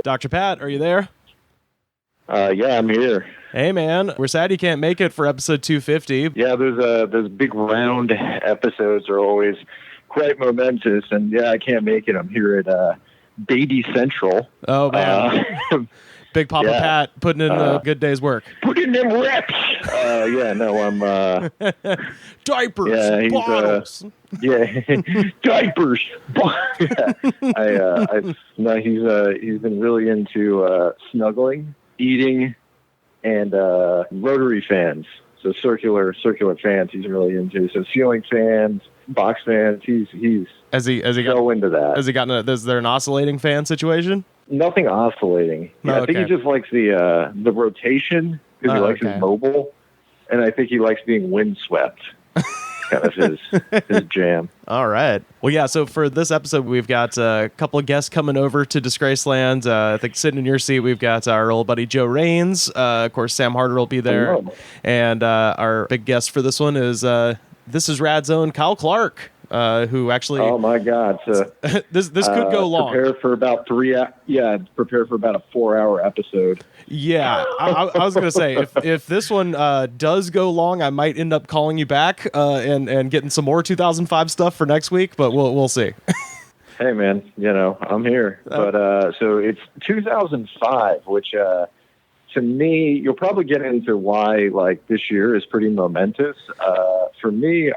Dr. Pat, are you there? Yeah, I'm here. Hey, man. We're sad you can't make it for episode 250. Yeah, those big round episodes are always quite momentous, and yeah, I can't make it. I'm here at Beatty Central. Oh, man. Big Papa Pat putting in a good day's work. Putting in them reps. I'm... Diapers, bottles. Diapers. He's been really into snuggling, eating, and rotary fans. So circular fans he's really into. So ceiling fans, box fans, he's has he so into that. Has he gotten is there an oscillating fan situation? Nothing oscillating. Yeah, I think he just likes the rotation because he likes his mobile, and I think he likes being windswept. Kind of his jam. All right. Well, yeah, so for this episode, we've got a couple of guests coming over to Disgraceland. I think sitting in your seat, we've got our old buddy Joe Raines. Of course, Sam Harder will be there. Hello. And our big guest for this one is This Is Rad's own Kyle Clark, who actually... Oh, my God. So, this could go long. Prepare for about a 4-hour episode. Yeah, I was going to say, if this one does go long, I might end up calling you back and getting some more 2005 stuff for next week, but we'll see. Hey, man, I'm here. But so it's 2005, which to me, you'll probably get into why like this year is pretty momentous. For me,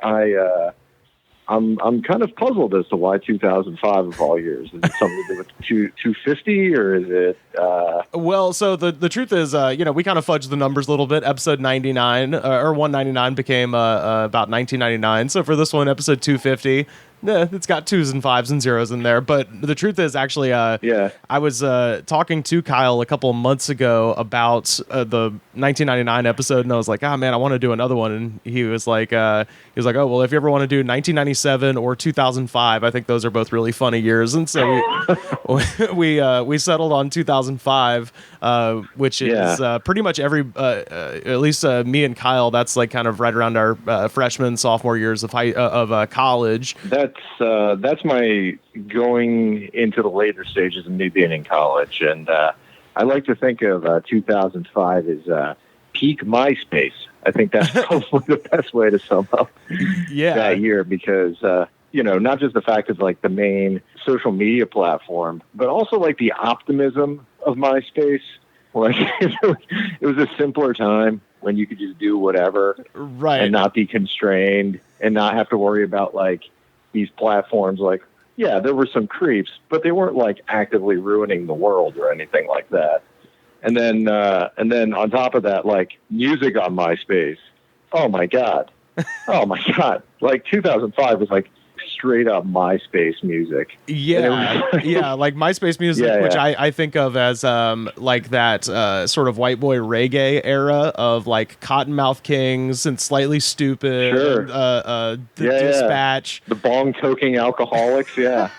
I'm kind of puzzled as to why 2005 of all years. Is it something to do with 250 or is it? Well, so the truth is, we kind of fudged the numbers a little bit. Episode 99 or 199 became about 1999. So for this one, episode 250. It's got 2s and 5s and 0s in there. But the truth is, actually, I was talking to Kyle a couple of months ago about the 1999 episode, and I was like, man, I want to do another one. And he was like, oh, well, if you ever want to do 1997 or 2005, I think those are both really funny years. And so we settled on 2005, which is pretty much at least me and Kyle, that's like kind of right around our freshman, sophomore years of college. That's my going into the later stages of me being in college, and I like to think of 2005 as peak MySpace. I think that's probably the best way to sum up that year because not just the fact it's like the main social media platform, but also like the optimism of MySpace. Like it was a simpler time when you could just do whatever, right, and not be constrained and not have to worry about like these platforms. Like, yeah, there were some creeps, but they weren't like actively ruining the world or anything like that. And then on top of that, like music on MySpace. Oh my God. Like 2005 was like straight up MySpace music. Yeah, like MySpace music, which I think of as like that sort of white boy reggae era of like Cottonmouth Kings and Slightly Stupid, the Dispatch, the bong toking alcoholics, yeah.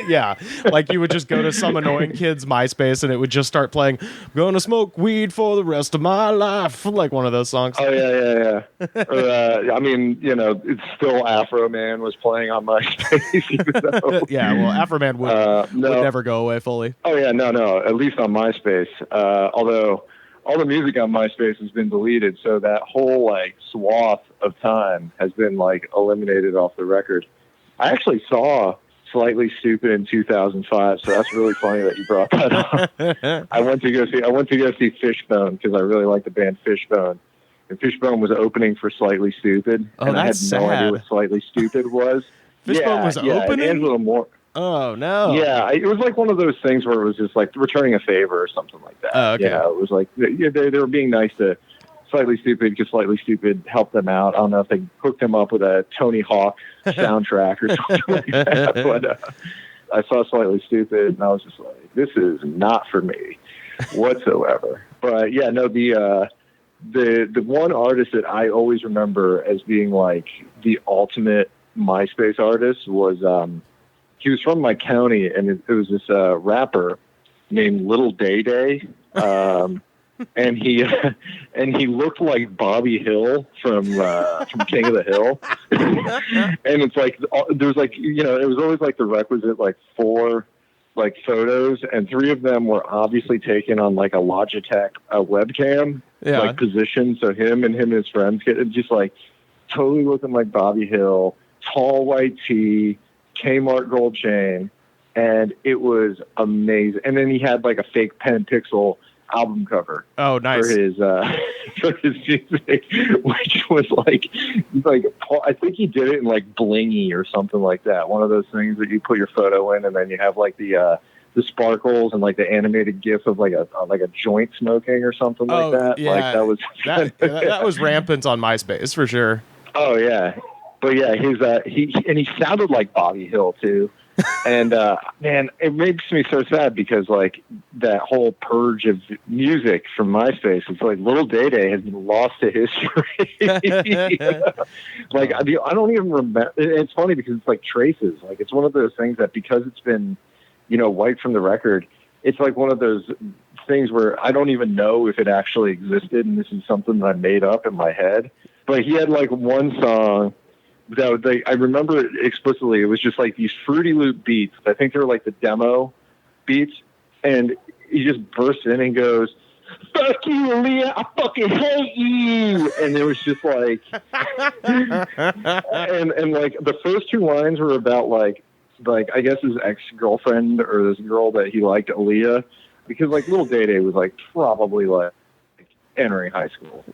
Yeah, like you would just go to some annoying kid's MySpace and it would just start playing "Gonna Smoke Weed for the Rest of My Life," like one of those songs. Oh yeah. I mean, it's still Afro Man was playing on MySpace. Even though, well, Afro Man would never go away fully. Oh yeah, no, at least on MySpace. Although all the music on MySpace has been deleted, so that whole like swath of time has been like eliminated off the record. I actually saw Slightly Stupid in 2005, so that's really funny that you brought that up. I went to go see Fishbone because I really like the band Fishbone, and Fishbone was opening for Slightly Stupid, and I had no idea what Slightly Stupid was. Fishbone was opening? And Angela Moore. Oh no! Yeah, it was like one of those things where it was just like returning a favor or something like that. Oh, okay. It was like they were being nice to Slightly Stupid because Slightly Stupid helped them out. I don't know if they hooked them up with a Tony Hawk soundtrack or something like that, but I saw Slightly Stupid and I was just like, this is not for me whatsoever. But yeah, no, the one artist that I always remember as being like the ultimate MySpace artist was he was from my county, and it was this rapper named Little Day Day. And he looked like Bobby Hill from King of the Hill. And it's like there's like it was always like the requisite like 4 like photos, and 3 of them were obviously taken on like a Logitech webcam, like position. So him and his friends get just like totally looking like Bobby Hill, tall white tee, Kmart gold chain, and it was amazing. And then he had like a fake Pen Pixel album cover. Oh, nice. For his music, which was like I think he did it in like blingy or something like that. One of those things that you put your photo in, and then you have like the sparkles and like the animated GIF of like a joint smoking or something like that. Yeah. Like that was that was rampant on MySpace for sure. Oh yeah, but yeah, he sounded like Bobby Hill too. And man, it makes me so sad because like that whole purge of music from MySpace, it's like Little Day Day has been lost to history. Like I don't even remember. It's funny because it's like traces. Like it's one of those things that because it's been, wiped from the record, it's like one of those things where I don't even know if it actually existed, and this is something that I made up in my head. But he had like one song that I remember it explicitly. It was just like these Fruity Loop beats. I think they were like the demo beats. And he just bursts in and goes, "Fuck you, Aaliyah, I fucking hate you." And it was just like, and like the first 2 lines were about like I guess his ex-girlfriend or this girl that he liked, Aaliyah, because like Little Day Day was like probably like entering high school.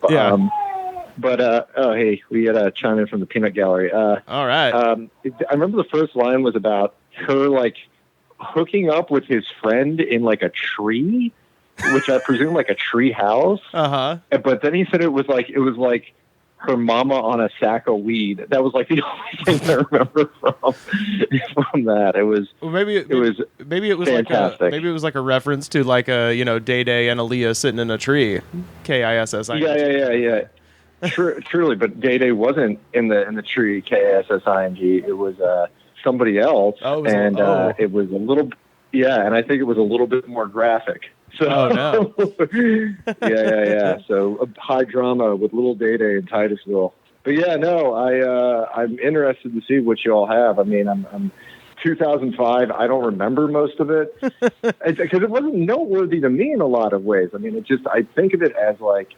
But hey, we had a chime in from the Peanut Gallery. All right. I remember the first line was about her like hooking up with his friend in like a tree, which I presume like a tree house. But then he said it was like her mama on a sack of weed. That was like the only thing I remember from that. It was maybe it was fantastic. Maybe it was like a reference to like a Day Day and Aaliyah sitting in a tree. KISS. Yeah. Truly, but Day Day wasn't in the tree. KISSING. It was somebody else, it was a little, and I think it was a little bit more graphic. So, yeah. So high drama with Little Day Day in Titusville. But yeah, no, I'm interested to see what you all have. I mean, I'm 2005. I don't remember most of it because it wasn't noteworthy to me in a lot of ways. I mean, I think of it as like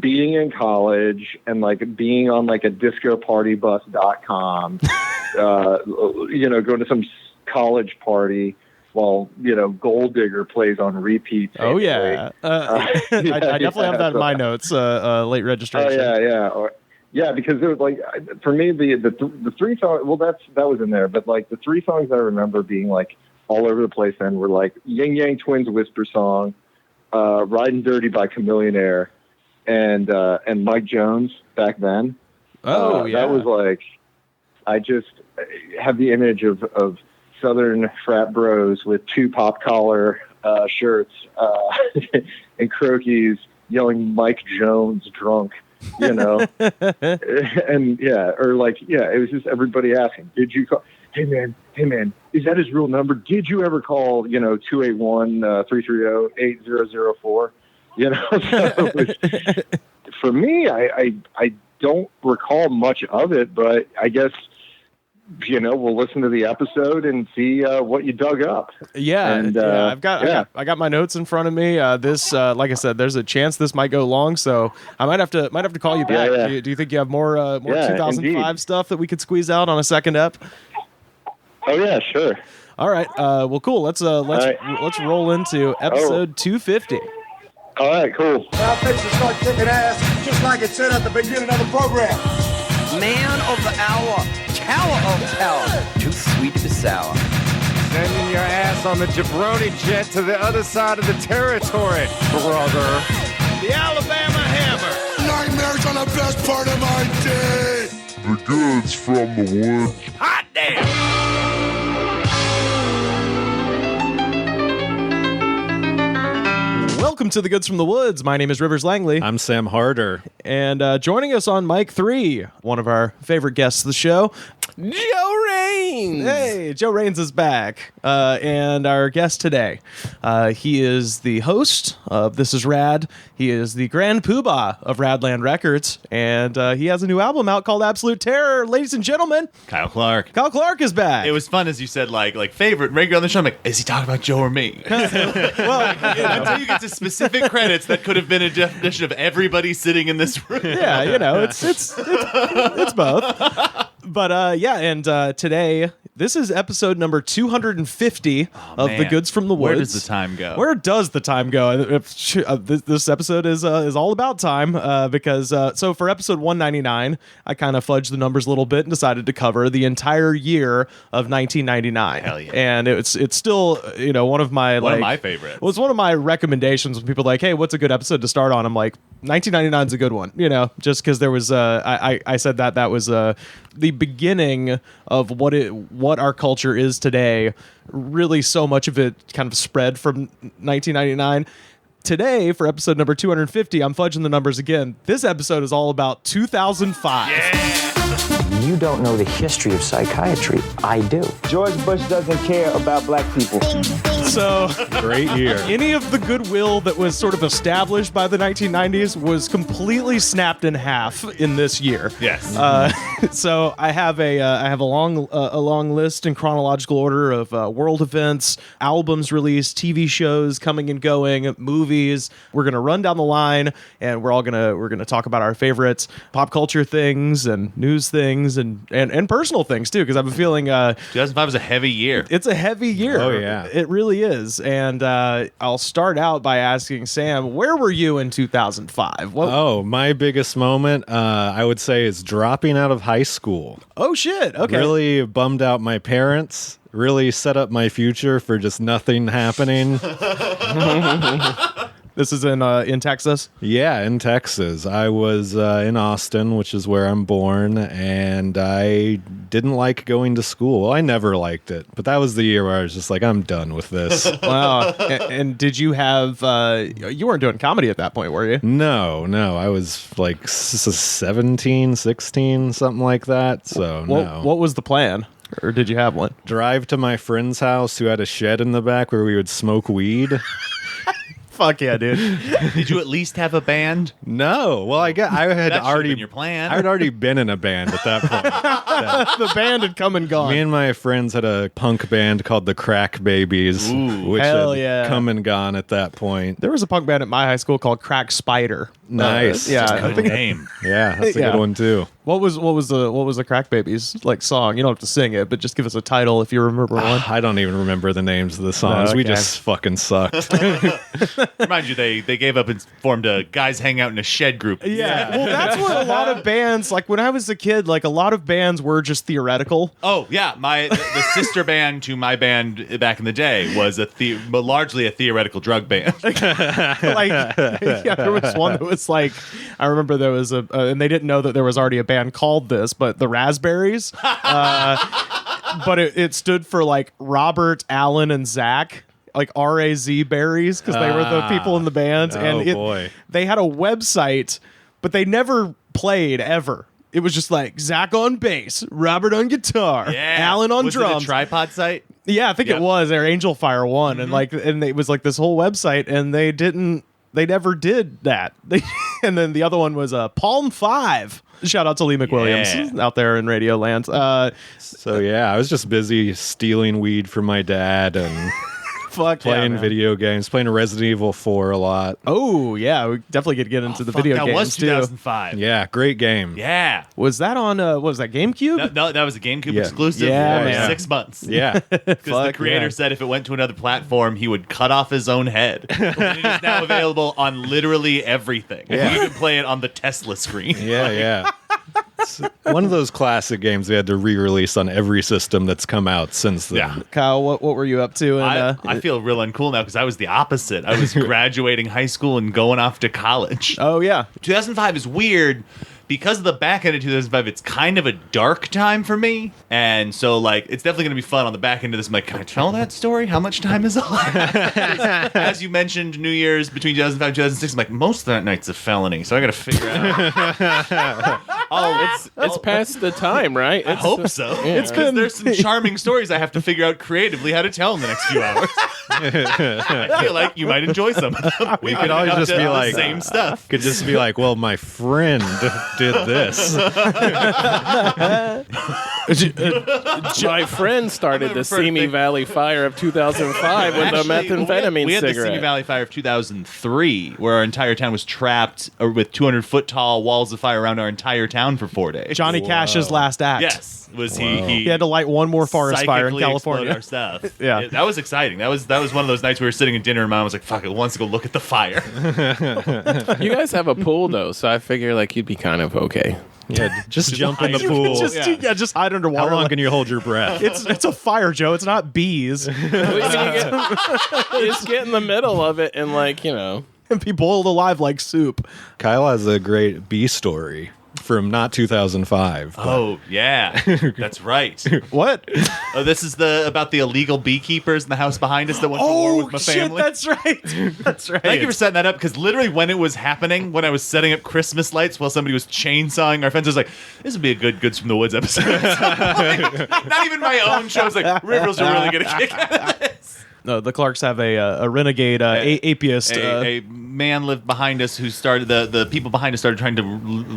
being in college and like being on like a discopartybus.com, going to some college party while, Gold Digger plays on repeat. Oh, yeah. I definitely have that in my notes, late registration. Yeah, because it was like, for me, the 3 songs, well, that was in there, but like the 3 songs I remember being like all over the place then were like Yin Yang Twins Whisper Song, Riding Dirty by Chameleonaire, and Mike Jones back then. That was like, I just have the image of Southern frat bros with 2 pop collar shirts and croquis yelling Mike Jones drunk, and it was just everybody asking, did you call? Hey man, is that his real number? Did you ever call, 281-330-8004? So for me, I don't recall much of it, but I guess, we'll listen to the episode and see what you dug up. I got my notes in front of me. This, like I said, there's a chance this might go long, so I might have to call you back. Yeah. Do you think you have more 2005 indeed. stuff that we could squeeze out on a second ep? Oh yeah, sure. All right. Well, cool. Let's roll into episode 250. All right, cool. Now fix to start kicking ass, just like it said at the beginning of the program. Man of the hour, tower of power, too sweet to be sour. Sending your ass on the jabroni jet to the other side of the territory, brother. The Alabama Hammer. Nightmares on the best part of my day. The goods from the wood. Hot damn! Welcome to the Goods from the Woods. My name is Rivers Langley. I'm Sam Harder. And joining us on Mic 3, one of our favorite guests of the show, Joe Raines. Hey, Joe Raines is back, and our guest today, he is the host of This Is Rad. He is the Grand Poobah of Radland Records, and he has a new album out called Absolute Terror. Ladies and gentlemen, Kyle Clark. Kyle Clark is back. It was fun, as you said, like favorite regular on the show. I'm like, is he talking about Joe or me? Until you get to specific credits, that could have been a definition of everybody sitting in this room. Yeah, it's both. But and today, this is episode number 250 of man. The Goods from the Woods. Where does the time go? Where does the time go? This episode is all about time because so for episode 199, I kind of fudged the numbers a little bit and decided to cover the entire year of 1999. Hell yeah. And it's still one of my favorites. Well, it's one of my recommendations when people are like, hey, what's a good episode to start on? I'm like, 1999 is a good one, just because there was I said that was the beginning of what our culture is today. Really, so much of it kind of spread from 1999. Today, for episode number 250, I'm fudging the numbers again. This episode is all about 2005. You don't know the history of psychiatry. I do. George Bush doesn't care about black people. So, Great year. any of the goodwill that was sort of established by the 1990s was completely snapped in half in this year. Yes. So I have a long list in chronological order of world events, albums released, TV shows coming and going, movies. We're gonna run down the line, and we're gonna talk about our favorites, pop culture things and news things and personal things too. Because I have a feeling 2005 was a heavy year. it's a heavy year. Oh, yeah. It really is. And I'll start out by asking Sam, where were you in 2005? My biggest moment, I would say, is dropping out of high school. Oh shit. Okay. Really bummed out my parents. Really set up my future for just nothing happening. This is in Texas. Yeah, in Texas. I was in Austin, which is where I'm born, and I didn't like going to school. Well, I never liked it, but that was the year where I was just like, I'm done with this. Wow. And did you have you weren't doing comedy at that point, were you? No, I was like 17, 16, something like that. So no. What was the plan? Or did you have one? Drive to my friend's house who had a shed in the back where we would smoke weed. Fuck yeah, dude. Did you at least have a band? No. Well, I had That should've already been your plan. I had already been in a band at that point. The band had come and gone. Me and my friends had a punk band called the Crack Babies, which hell had yeah. come and gone at that point. There was a punk band at my high school called Crack Spider. Nice. Yeah. I Good think- name. Yeah, that's a Yeah. good one too. What was the Crack Babies like song? You don't have to sing it, but just give us a title if you remember one. I don't even remember the names of the songs. No, We okay. just fucking sucked. Remind you, they gave up and formed a guys hang out in a shed group. Yeah. Well, that's what a lot of bands, like when I was a kid, like a lot of bands were just theoretical. Oh yeah, the sister band to my band back in the day was but largely a theoretical drug band. Like, yeah, there was one that was like, I remember there was and they didn't know that there was already a band called this, but the Raspberries. But it stood for like Robert, Alan, and Zach. Like R-A-Z berries, because they were the people in the band. And boy. They had a website, but they never played ever. It was just like Zach on bass, Robert on guitar, Alan on was drums. It a tripod site? Yeah, I think Yep. it was. Or Angel Fire One, and it was like this whole website, and they never did that. And then the other one was Palm 5. Shout out to Lee McWilliams out there in Radio Land. So yeah, I was just busy stealing weed from my dad and playing video games, playing Resident Evil 4 a lot. Oh yeah, we definitely could get into the video that games was too. 2005. Yeah, great game. Yeah. Was that on? What was that, GameCube? No, that was a GameCube Yeah. exclusive Yeah, for man. 6 months. Yeah. Because the Fuck, creator yeah. said if it went to another platform, he would cut off his own head. And it is now available on literally everything. You can play it on the Tesla screen. Yeah. It's one of those classic games they had to re-release on every system that's come out since then. Yeah. Kyle, what were you up to? I feel real uncool now because I was the opposite. I was graduating high school and going off to college. Oh yeah, 2005 is weird because of the back end of 2005. It's kind of a dark time for me, and so like it's definitely going to be fun on the back end of this. I'm like, can I tell that story? How much time is left? As you mentioned, New Year's between 2005 and 2006. I'm like, most of that night's a felony, so I got to figure out It's past the time, right? I hope so. Yeah. It's because there's some charming stories I have to figure out creatively how to tell in the next few hours. I feel like you might enjoy some of them. We could always just be like, same stuff. Could just be like, well, my friend did this. My friend started the Simi Valley Fire of 2005 with the methamphetamine we had the cigarette. Simi Valley Fire of 2003, where our entire town was trapped with 200-foot tall walls of fire around our entire town for 4 days. Johnny Cash's last act. Yes, was he had to light one more forest fire in psychically explode California. our stuff. Yeah. That was exciting. That was one of those nights we were sitting at dinner and Mom was like, "Fuck it, let's go look at the fire." You guys have a pool though, so I figure like you'd be kind of okay. Yeah, just jump in the pool. Just hide underwater. How long can you hold your breath? It's a fire, Joe. It's not bees. You just get in the middle of it and And be boiled alive like soup. Kyle has a great bee story from not 2005. but- Oh yeah, that's right. What? Oh, this is about the illegal beekeepers in the house behind us that went to war with my family. That's right. That's right. Thank you for setting that up, because literally when it was happening, when I was setting up Christmas lights while somebody was chainsawing our fence, I was like, this would be a good Goods from the Woods episode. Not even my own show. I was like, Rivers are really going to kick out of this. No, the Clarks have a renegade atheist. A man lived behind us who started the people behind us started trying to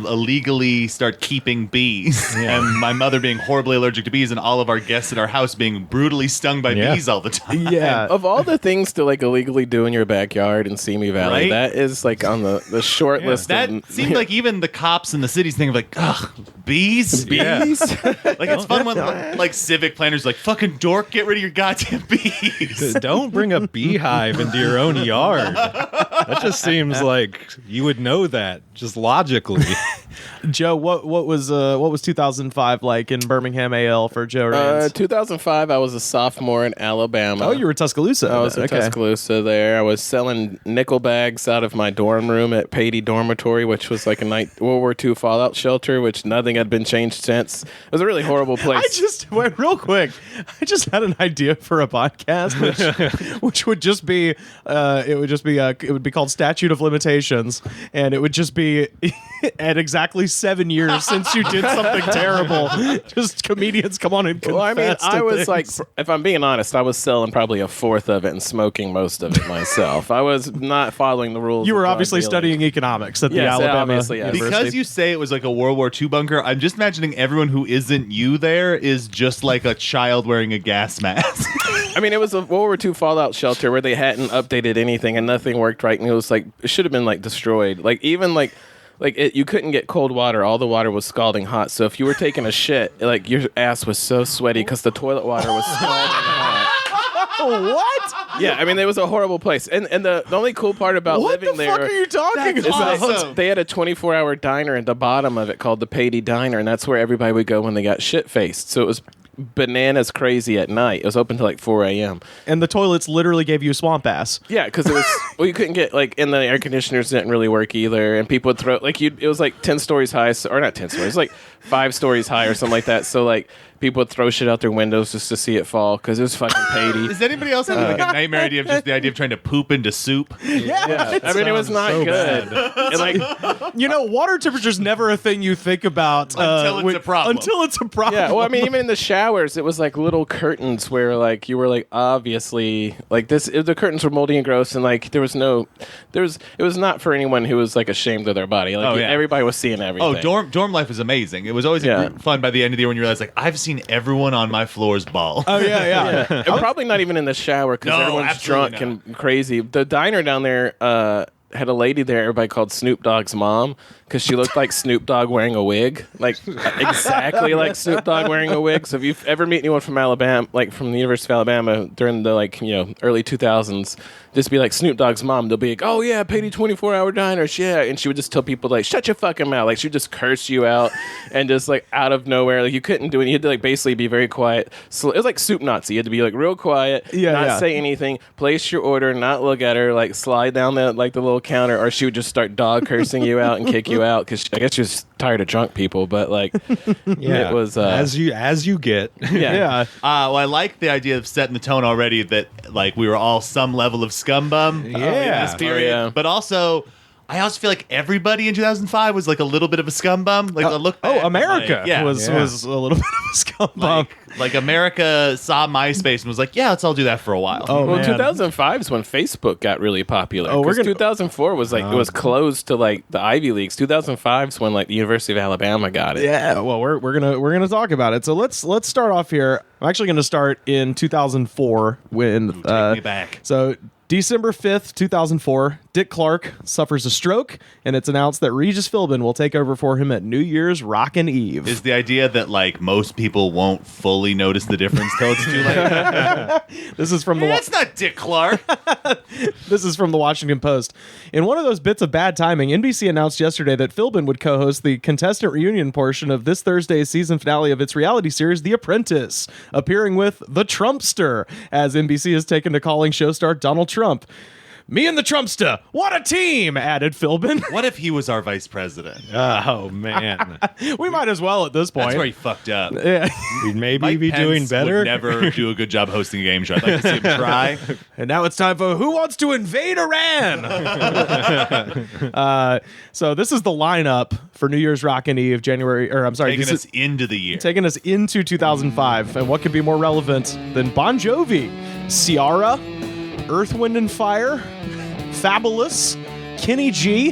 illegally start keeping bees, and my mother being horribly allergic to bees, and all of our guests at our house being brutally stung by bees all the time. Yeah. Of all the things to illegally do in your backyard in Simi Valley, Right? that is on the short list. That seemed like even the cops in the cities think of like, ugh, bees? bees. Like, it's fun when like civic planners like, fucking dork, get rid of your goddamn bees. Don't bring a beehive into your own yard. That just seems like you would know that just logically. Joe, what was 2005 like in Birmingham, AL for Joe Raines? 2005, I was a sophomore in Alabama. Oh, you were Tuscaloosa. I was in Okay. Tuscaloosa there. I was selling nickel bags out of my dorm room at Patey Dormitory, which was like a World War II fallout shelter, which nothing had been changed since. It was a really horrible place. Wait, real quick. I just had an idea for a podcast, which would just be, it would be called Statute of Limitations, and it would just be at exactly 7 years since you did something terrible. Just comedians come on and confess. Well, I mean, I to was things. like, if I'm being honest, I was selling probably a fourth of it and smoking most of it myself. I was not following the rules. You were of drug obviously dealing. studying economics at the Yes, Alabama obviously, yes. University. Because you say it was like a World War II bunker, I'm just imagining everyone who isn't you there is just like a child wearing a gas mask. I mean, it was a World War II fallout shelter where they hadn't updated anything and nothing worked right, and it was like it should have been like destroyed. Like even you couldn't get cold water; all the water was scalding hot. So if you were taking a shit, like your ass was so sweaty because the toilet water was scalding hot. What? Yeah, I mean, it was a horrible place. And the only cool part about What living the there fuck are you talking is about? that they had a 24-hour diner at the bottom of it called the Patey Diner, and that's where everybody would go when they got shit-faced. So it was bananas crazy at night. It was open till like 4 a.m. And the toilets literally gave you swamp ass. Yeah, because it was you couldn't get and the air conditioners didn't really work either, and people would throw it was like 10 stories high, or not 10 stories, like 5 stories high or something like that. So like people would throw shit out their windows just to see it fall because it was fucking Patey. Is anybody else having like a nightmare idea of just the idea of trying to poop into soup? Yeah, I mean it was not so good. And like Water temperature's never a thing you think about Until it's a problem. Until it's a problem. yeah, well, I mean, even in the showers, it was like little curtains where, like, you were like obviously like this. The curtains were moldy and gross, and like it was not for anyone who was like ashamed of their body. Like everybody was seeing everything. Oh, dorm life was amazing. It was always fun by the end of the year when you realize like I've seen everyone on my floors ball. Oh yeah. And probably not even in the shower because No, everyone's absolutely drunk and crazy. The diner down there had a lady there everybody called Snoop Dogg's mom because she looked like Snoop Dogg wearing a wig, like exactly like Snoop Dogg wearing a wig. So if you ever meet anyone from Alabama, like from the University of Alabama during the early 2000s, just be like Snoop Dogg's mom. They'll be like, "Oh yeah, Patey 24-hour diner, yeah," and she would just tell people like, "Shut your fucking mouth!" Like she would just curse you out and just like out of nowhere, like you couldn't do it. You had to like basically be very quiet. So it was like soup Nazi. You had to be like real quiet, not say anything, place your order, not look at her, like slide down the little counter, or she would just start dog cursing you out and kick you out because I guess she was tired of drunk people. But like, it was as you get. Yeah. Well, I like the idea of setting the tone already that like we were all some level of scumbum in this period. Oh, yeah. But also, I also feel like everybody in 2005 was like a little bit of a scum bum. Like look back, America like, was a little bit of a scum bum. Like America saw MySpace and was like, yeah, let's all do that for a while. Oh, Well, man. 2005 is when Facebook got really popular. Oh, we're 'Cause gonna- 2004 was like it was closed to like the Ivy Leagues. 2005 is when like the University of Alabama got it. Yeah, well, we're gonna talk about it. So let's start off here. I'm actually gonna start in 2004 when Take me back. So December 5th, 2004, Dick Clark suffers a stroke, and it's announced that Regis Philbin will take over for him at New Year's Rockin' Eve. Is the idea that like most people won't fully notice the difference till it's too late? This is from the That's not Dick Clark. This is from the Washington Post. In one of those bits of bad timing, NBC announced yesterday that Philbin would co-host the contestant reunion portion of this Thursday's season finale of its reality series, The Apprentice, appearing with the Trumpster, as NBC has taken to calling show star Donald Trump. Me and the Trumpster, what a team, added Philbin. What if he was our vice president? Oh, man. We might as well at this point. That's where he fucked up. Yeah. He'd maybe Mike be Pence doing better. Would never do a good job hosting a game show. I'd like to see him try. And now it's time for Who Wants to Invade Iran? So this is the lineup for New Year's Rockin' Eve, Taking us into the year. taking us into 2005. And what could be more relevant than Bon Jovi, Ciara, Earth, Wind, and Fire, Fabulous, Kenny G.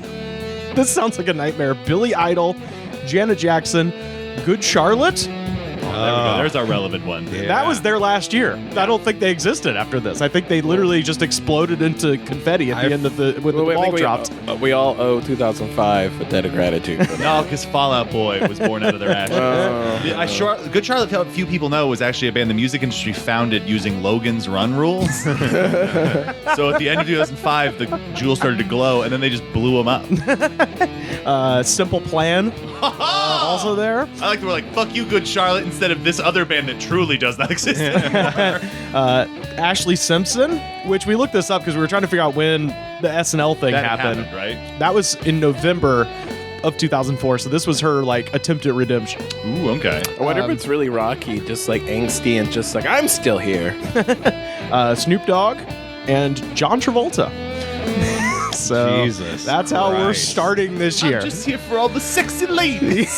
This sounds like a nightmare. Billy Idol, Janet Jackson, Good Charlotte. There we go. There's our relevant one. That was their last year. I don't think they existed after this. I think they literally just exploded into confetti at the end of when the ball dropped. We all owe 2005 a debt of gratitude for that. No, because Fall Out Boy was born out of their ashes. Good Charlotte, a few people know, was actually a band the music industry founded using Logan's Run rules. So at the end of 2005, the jewels started to glow, and then they just blew them up. Simple Plan, also there. I like that we're like, fuck you, Good Charlotte, instead of this other band that truly does not exist anymore. Ashley Simpson, which we looked this up because we were trying to figure out when the SNL thing That happened. right? That was in November of 2004, so this was her like attempt at redemption. Ooh, okay. I wonder if it's really Rocky, just like angsty and just like, I'm still here. Snoop Dogg and John Travolta. So Jesus that's how we're Christ. starting this year. I'm just here for all the sexy ladies.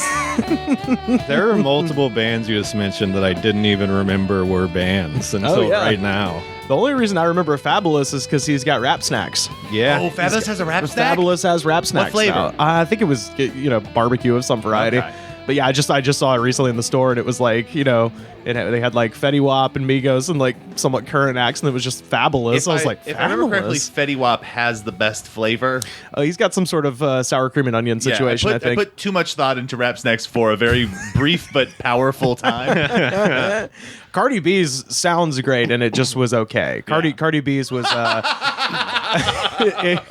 There are multiple bands you just mentioned that I didn't even remember were bands until right now. The only reason I remember Fabulous is because he's got rap snacks. Yeah. Oh, Fabulous has a rap snack? Fabulous has rap snacks. flavor? now. I think it was barbecue of some variety. Okay. But yeah, I just saw it recently in the store, and it was like they had like Fetty Wap and Migos and like somewhat current acts, and it was just Fabulous. I was like, if I remember correctly, Fabulous. Fetty Wap has the best flavor. He's got some sort of sour cream and onion situation. Yeah, I think. I put too much thought into rap snacks for a very brief but powerful time. Cardi B's sounds great, and it just was okay. Cardi B's was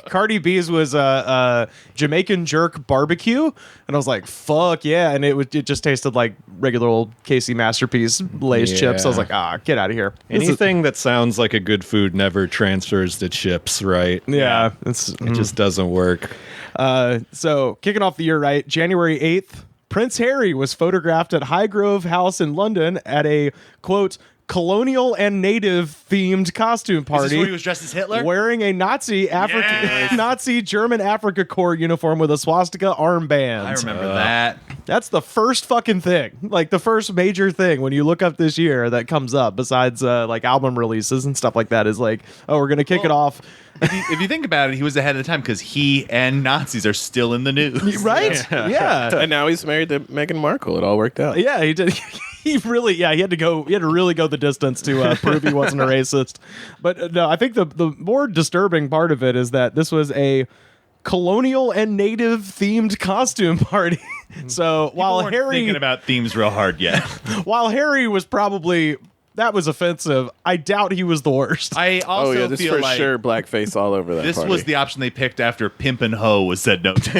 Cardi B's was Jamaican jerk barbecue, and I was like, fuck yeah, and it just tasted like regular old Casey Masterpiece Lay's chips. I was like, get out of here. Anything that sounds like a good food never transfers to chips, right? Yeah, It just doesn't work. So kicking off the year right, January 8th, Prince Harry was photographed at Highgrove House in London at a, quote, colonial and native themed costume Is this party. where he was dressed as Hitler? Wearing a Nazi German Africa Corps uniform with a swastika armband. I remember that. That's the first fucking thing. Like the first major thing when you look up this year that comes up besides like album releases and stuff like that is like, oh, we're going to kick it off. If you think about it, he was ahead of the time because he and Nazis are still in the news. Right? Yeah. And now he's married to Meghan Markle. It all worked out. Yeah, he did. He had to really go the distance to prove he wasn't a racist. But no, I think the more disturbing part of it is that this was a colonial and native themed costume party. So while weren't Harry thinking about themes real hard yet. while Harry was probably that was offensive, I doubt he was the worst. I also this feel for like sure blackface all over that this party. was the option they picked after Pimp and Ho was said no to.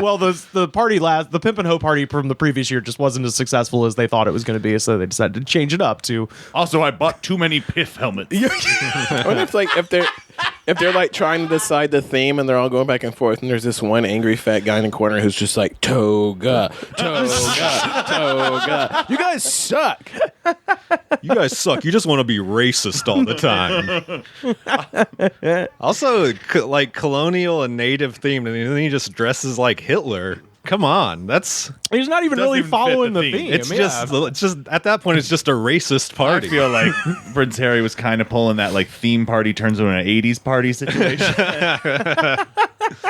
Well, the Pimp and Ho party from the previous year just wasn't as successful as they thought it was going to be, so they decided to change it up to. Also, I bought too many Piff helmets. I wonder if they're like trying to decide the theme and they're all going back and forth, and there's this one angry fat guy in the corner who's just like toga. You guys suck. You guys suck. You just want to be racist all the time. Also, like colonial and native themed, and then he just dresses like Hitler. Come on, he's not even really following the theme. It's just at that point, it's just a racist party. I feel like Prince Harry was kind of pulling that like theme party turns into an 80s party situation.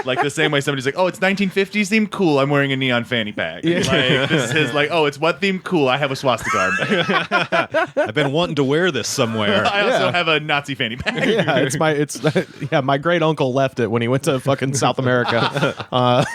Like the same way somebody's like, oh, it's 1950s theme, cool, I'm wearing a neon fanny pack. Yeah. Like this is like, oh, it's what theme, cool, I have a swastika armband. I've been wanting to wear this somewhere. I also have a Nazi fanny pack. Yeah, my great uncle left it when he went to fucking South America.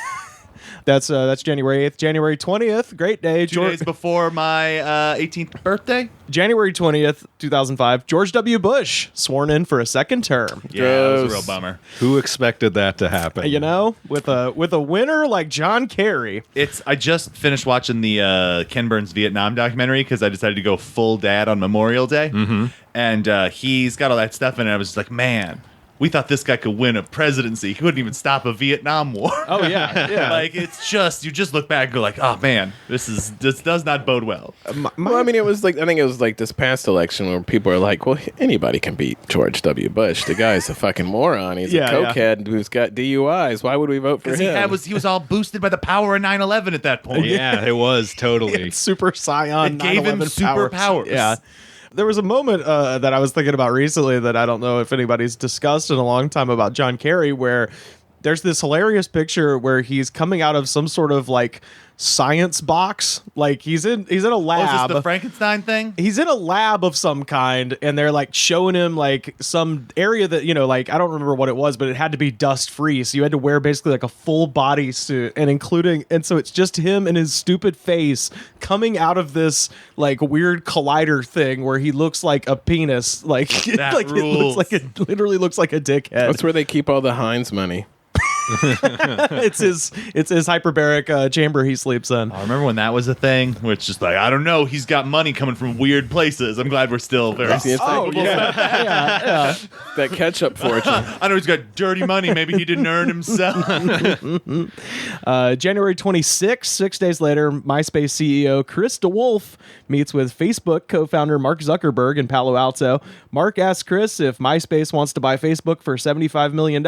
That's January 8th. January 20th, great day. 2 days before my 18th birthday. January 20th, 2005, George W. Bush sworn in for a second term. Yeah, it was a real bummer. Who expected that to happen? You know, with a winner like John Kerry. I just finished watching the Ken Burns Vietnam documentary because I decided to go full dad on Memorial Day. Mm-hmm. And he's got all that stuff in it. I was just like, man, we thought this guy could win a presidency. He couldn't even stop a Vietnam War. Oh yeah. Like it's just you just look back and go like, oh man, this does not bode well. Well, I mean, I think it was like this past election where people are like, well, anybody can beat George W. Bush. The guy's a fucking moron. He's a cokehead who's got DUIs. Why would we vote for him? He was all boosted by the power of 9/11 at that point. Yeah, it was totally super scion. It gave him superpowers. Yeah. There was a moment that I was thinking about recently that I don't know if anybody's discussed in a long time about John Kerry, where there's this hilarious picture where he's coming out of some sort of like science box. Like he's in a lab. Oh, is this the Frankenstein thing? He's in a lab of some kind, and they're like showing him like some area that, you know, like I don't remember what it was, but it had to be dust free. So you had to wear basically like a full body suit, and so it's just him and his stupid face coming out of this like weird collider thing where he looks like a penis. Like that like rules. it literally looks like a dickhead. That's where they keep all the Heinz money. It's his hyperbaric chamber he sleeps in. I remember when that was a thing, where it's just like, I don't know, he's got money coming from weird places. I'm glad we're still very Yeah. That ketchup fortune. I know he's got dirty money. Maybe he didn't earn himself. January 26th, 6 days later, MySpace CEO Chris DeWolf meets with Facebook co-founder Mark Zuckerberg in Palo Alto. Mark asks Chris if MySpace wants to buy Facebook for $75 million.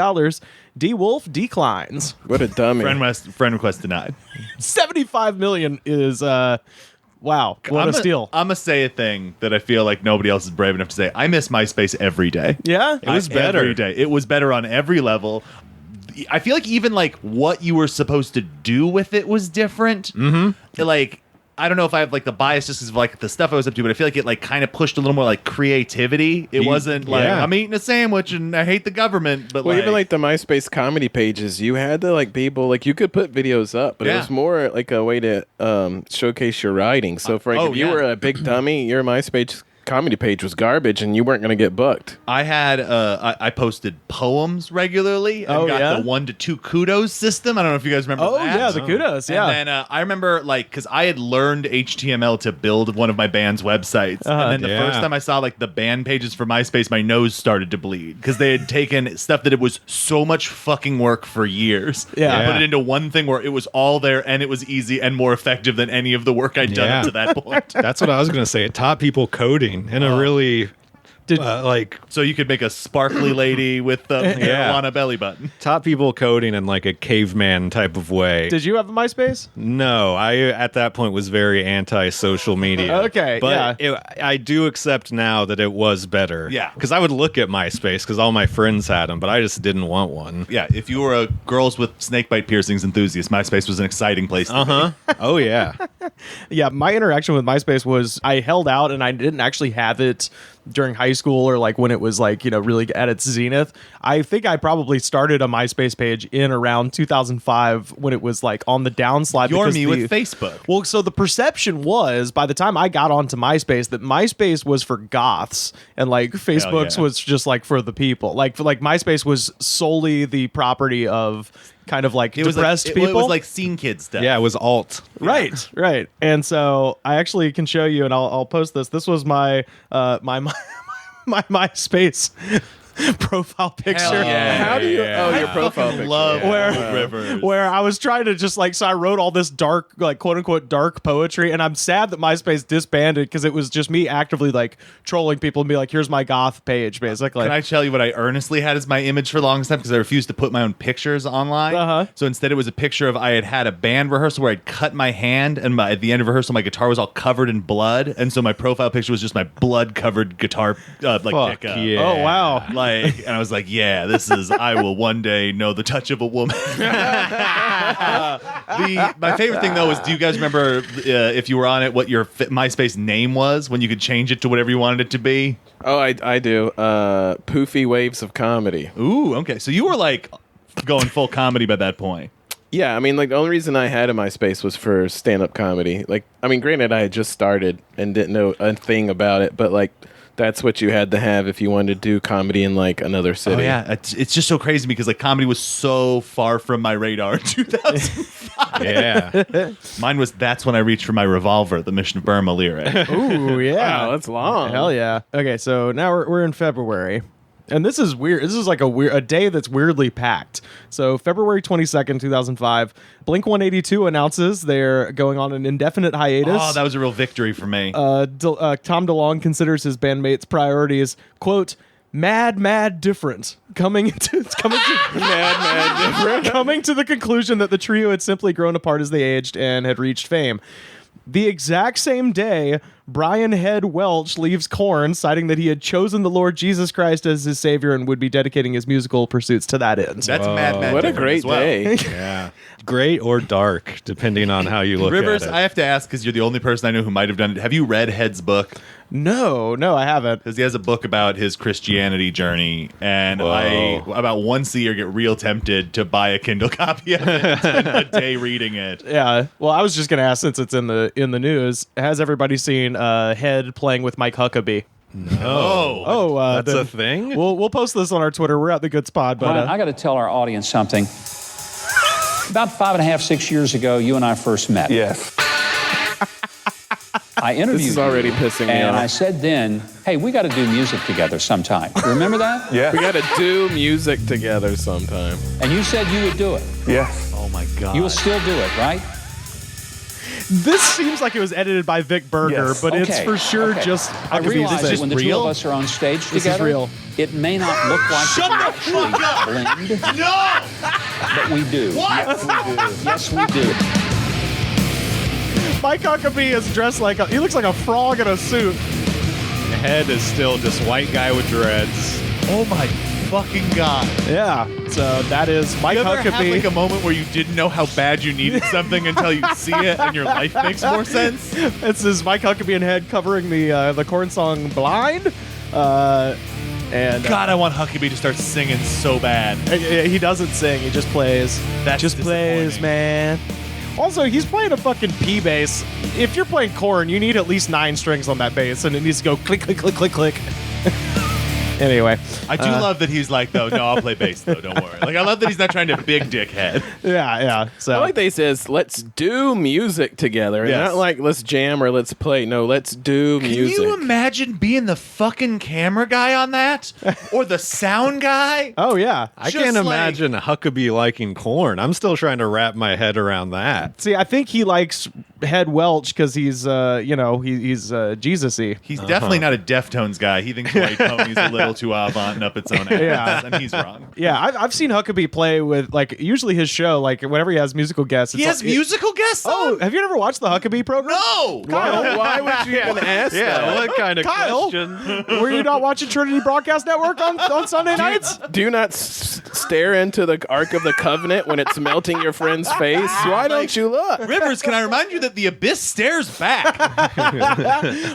DeWolf declines. What a dummy. Friend request denied. $75 million is wow, what a steal. I'm gonna say a thing that I feel like nobody else is brave enough to say. I miss MySpace every day. Yeah, it was better every day. It was better on every level. I feel like even like what you were supposed to do with it was different. Mm-hmm. Like, I don't know if I have like the bias just because of like the stuff I was up to, but I feel like it like kind of pushed a little more like creativity. It wasn't like I'm eating a sandwich and I hate the government. But even like the MySpace comedy pages, you had to like people like you could put videos up, but it was more like a way to showcase your writing. So for like, if you were a big dummy, your MySpace comedy page was garbage and you weren't going to get booked. I had I posted poems regularly and got the 1 to 2 kudos system. I don't know if you guys remember that. Oh yeah, the kudos. Yeah. And then I remember like because I had learned HTML to build one of my band's websites, and then the first time I saw like the band pages for MySpace, my nose started to bleed because they had taken stuff that it was so much fucking work for years. And put it into one thing where it was all there and it was easy and more effective than any of the work I'd done up to that point. That's what I was going to say. It taught people coding in a really so you could make a sparkly lady with the marijuana belly button. Taught people coding in like a caveman type of way. Did you have a MySpace? No, I at that point was very anti-social media. Okay, but I do accept now that it was better. Yeah, because I would look at MySpace because all my friends had them, but I just didn't want one. Yeah, if you were a girls with snakebite piercings enthusiast, MySpace was an exciting place to be. Oh yeah. Yeah, my interaction with MySpace was I held out and I didn't actually have it during high school or like when it was like, you know, really at its zenith. I think I probably started a MySpace page in around 2005 when it was like on the downslide. You're me with Facebook. Well, so the perception was by the time I got onto MySpace that MySpace was for goths and like Facebook's was just like for the people. Like MySpace was solely the property of kind of like depressed people. It was like scene kid stuff. Yeah, it was alt. Right. And so I actually can show you, and I'll post this. This was my my MySpace profile picture. How do you? Oh, your profile picture. Love Where- Rivers. Where I was trying to just like, so I wrote all this dark, like quote unquote dark poetry, and I'm sad that MySpace disbanded because it was just me actively like trolling people and be like, here's my goth page, basically. Can I tell you what I earnestly had as my image for the longest time because I refused to put my own pictures online. So instead, it was a picture of I had a band rehearsal where I'd cut my hand, and at the end of rehearsal, my guitar was all covered in blood, and so my profile picture was just my blood-covered guitar, Fuck pickup. yeah. Oh wow. And I was like, yeah, this is. I will one day know the touch of a woman. My favorite thing though is, do you guys remember if you were on it, what your MySpace name was when you could change it to whatever you wanted it to be? Oh, I do. Poofy Waves of Comedy. Ooh, okay. So you were like going full comedy by that point. Yeah, I mean, like the only reason I had a MySpace was for stand-up comedy. Like, I mean, granted, I had just started and didn't know a thing about it, but like that's what you had to have if you wanted to do comedy in like another city. Oh yeah, it's just so crazy because like comedy was so far from my radar in 2005. Yeah. Mine was That's When I Reached for My Revolver, the Mission of Burma lyric. Ooh, yeah. Wow, that's long. Hell yeah. Okay, so now we're in February. And this is weird. This is like a day that's weirdly packed. So February 22nd, 2005, Blink-182 announces they're going on an indefinite hiatus. Oh, that was a real victory for me. Tom DeLonge considers his bandmates' priorities, quote, mad different. Coming to the conclusion that the trio had simply grown apart as they aged and had reached fame. The exact same day, Brian Head Welch leaves Korn, citing that he had chosen the Lord Jesus Christ as his savior and would be dedicating his musical pursuits to that end. That's mad What a different great as well. day. Yeah. Great or dark, depending on how you look Rivers, at it. I have to ask because you're the only person I know who might have done it. Have you read Head's book? No, I haven't. Because he has a book about his Christianity journey, and Whoa. I about once a year get real tempted to buy a Kindle copy of it and spend a day reading it. Yeah. Well, I was just gonna ask, since it's in the news, has everybody seen Head playing with Mike Huckabee? Oh, Oh, That's a thing? We'll post this on our Twitter. We're at the Good Spot, but Brian, I got to tell our audience something. About 5.5, 6 years ago, you and I first met. Yes. I interviewed This is already you, pissing me and off. I said then, hey, we got to do music together sometime. You remember that? Yes. We got to do music together sometime. And you said you would do it. Yes. oh my God! You will still do it, right? this seems like it was edited by Vic Berger, Yes. but it's Okay, for sure okay. just I realize that just when the two real? of us are on stage This together, is real. it may not look like Shut we the actually fuck up! blend, No! but we do. What? Yes, we do. Mike Huckabee is dressed like he looks like a frog in a suit. Head is still just white guy with dreads. Oh my fucking God! Yeah. So that is Mike You ever have Huckabee. like a moment where you didn't know how bad you needed something until you see it and your life makes more sense? This is Mike Huckabee and Head covering the Korn song "Blind." And God, I want Huckabee to start singing so bad. he doesn't sing; he just plays. That's just plays, disappointing. man. Also, he's playing a fucking P bass. If you're playing Korn, you need at least 9 strings on that bass, and it needs to go click, click, click, click, click. Anyway, I do love that he's like, though, no, I'll play bass, though, don't worry. Like, I love that he's not trying to big dick Head. yeah. So I like that he says, let's do music together. Yes. Not like let's jam or let's play. No, let's do Can music. you imagine being the fucking camera guy on that? Or the sound guy? oh yeah. I Just can't like- imagine Huckabee liking Corn. I'm still trying to wrap my head around that. See, I think he likes Head Welch because he's he's Jesus-y. He's definitely not a Deftones guy. He thinks White Pony's a little too avant and up its own ass, Yeah. and he's wrong. Yeah, I've seen Huckabee play with like usually his show, like whenever he has musical guests. He it's has like- musical guests Oh, on? have you ever watched the Huckabee program? No! Why would you even ask that? what kind of Kyle? question? Were you not watching Trinity Broadcast Network on Sunday nights? Do you not stare into the Ark of the Covenant when it's melting your friend's face? Why don't you look? Rivers, can I remind you that the abyss stares back?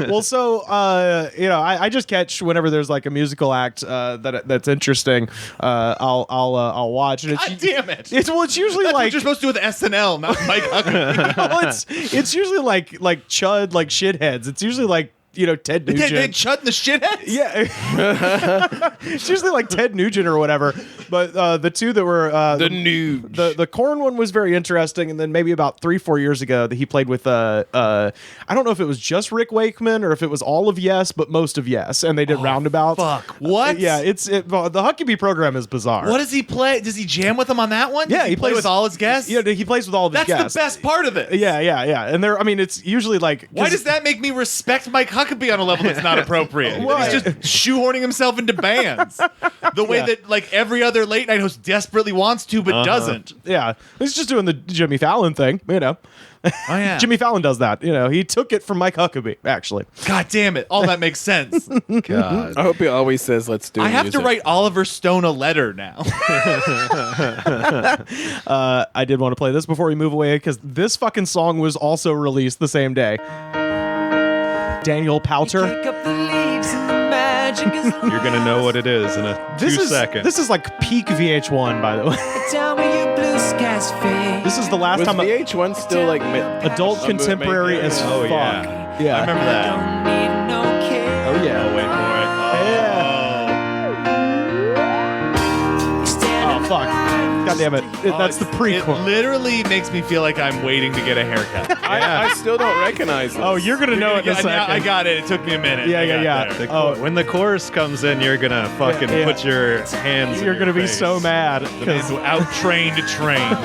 Well, so I just catch whenever there's like a musical act that's interesting. I'll watch. And God damn it! It's usually That's like what you're supposed to do with SNL, not Mike Huckabee. well, it's usually like chud, like shitheads. It's usually like Ted Nugent. They Chud and the shitheads? Yeah. It's usually like Ted Nugent or whatever. But the two that were the Nuge. The Korn one was very interesting, and then maybe about 3-4 years ago that he played with I don't know if it was just Rick Wakeman or if it was all of Yes, but most of Yes, and they did roundabouts. Fuck. What? Yeah, the Huckabee program is bizarre. What does he play? Does he jam with them on that one? Yeah, Does he play plays with all his guests? Yeah, he plays with all of his That's guests. the best part of it. Yeah. And it's usually like. Why does that make me respect Mike Huckabee on a level that's not appropriate? Well, He's just shoehorning himself into bands the way that like every other late night host desperately wants to but doesn't. Yeah, he's just doing the Jimmy Fallon thing, Oh yeah, Jimmy Fallon does that. He took it from Mike Huckabee, actually. God damn it! All that makes sense. God. I hope he always says, "Let's do." I have music. to write Oliver Stone a letter now. I did want to play this before we move away because this fucking song was also released the same day. Daniel Powter. You're gonna know what it is in a 2 seconds. This is like peak VH1, by the way. This is the last Was time VH1 still like adult contemporary as fuck. Oh, yeah. Yeah. I remember that. Oh yeah. Oh, wait for it. Oh fuck. God damn it. That's the prequel. It literally makes me feel like I'm waiting to get a haircut. I still don't recognize it. Oh, you're gonna know it in a second. I got it. It took me a minute. Yeah, I got yeah. there. When the chorus comes in, you're gonna fucking Yeah. put your hands. You're in gonna your be face. so mad. The man who out-trained a train.